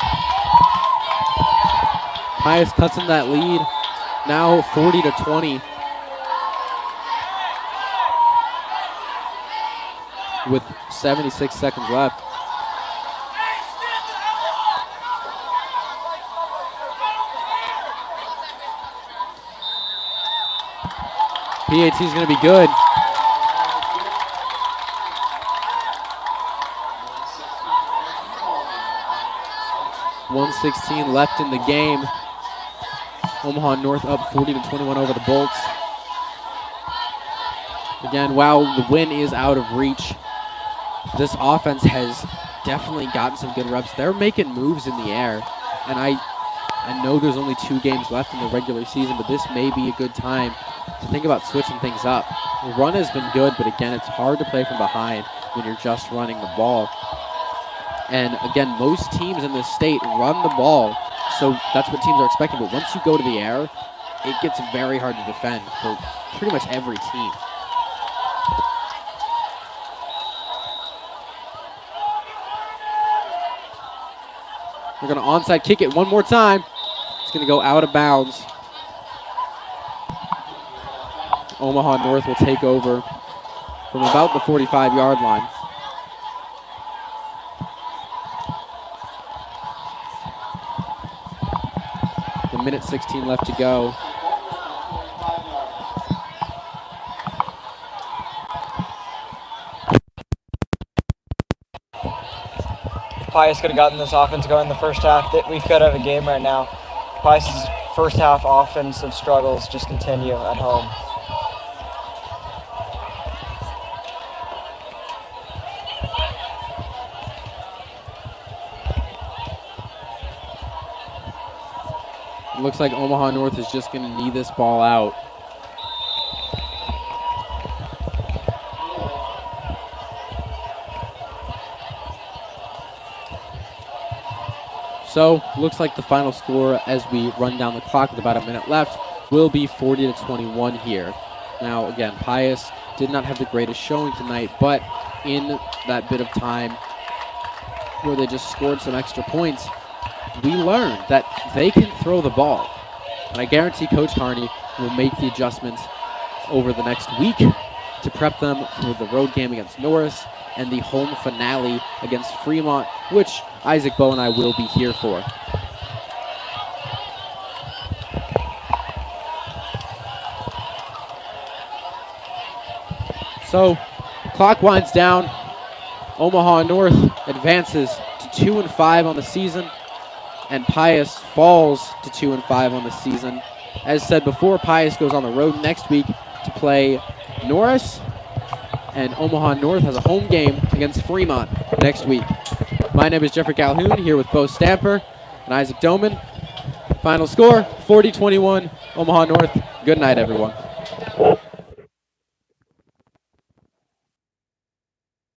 Pius cuts in that lead. Now 40-20. With 76 seconds left. PAT is going to be good. .116 left in the game. Omaha North up 40-21 over the Bolts. Again, while the win is out of reach, this offense has definitely gotten some good reps. They're making moves in the air, and I know there's only 2 games left in the regular season, but this may be a good time to think about switching things up. The run has been good, but again, it's hard to play from behind when you're just running the ball. And again, most teams in this state run the ball, so that's what teams are expecting. But once you go to the air, it gets very hard to defend for pretty much every team. We're going to onside kick it one more time. It's going to go out of bounds. Omaha North will take over from about the 45-yard line. A minute 16 left to go. If Pius could have gotten this offense going in the first half, we could have a game right now. Pius' first half offensive struggles just continue at home. It looks like Omaha North is just going to knee this ball out. So, looks like the final score as we run down the clock with about a minute left will be 40-21 here. Now, again, Pius did not have the greatest showing tonight, but in that bit of time where they just scored some extra points, we learned that they can throw the ball. And I guarantee Coach Carney will make the adjustments over the next week to prep them for the road game against Norris and the home finale against Fremont, which Isaac Bowe and I will be here for. So, clock winds down. Omaha North advances to 2-5 on the season, and Pius falls to 2-5 on the season. As said before, Pius goes on the road next week to play Norris, and Omaha North has a home game against Fremont next week. My name is Jeffrey Calhoun, here with Bo Stamper and Isaac Doman. Final score, 40-21, Omaha North. Good night, everyone.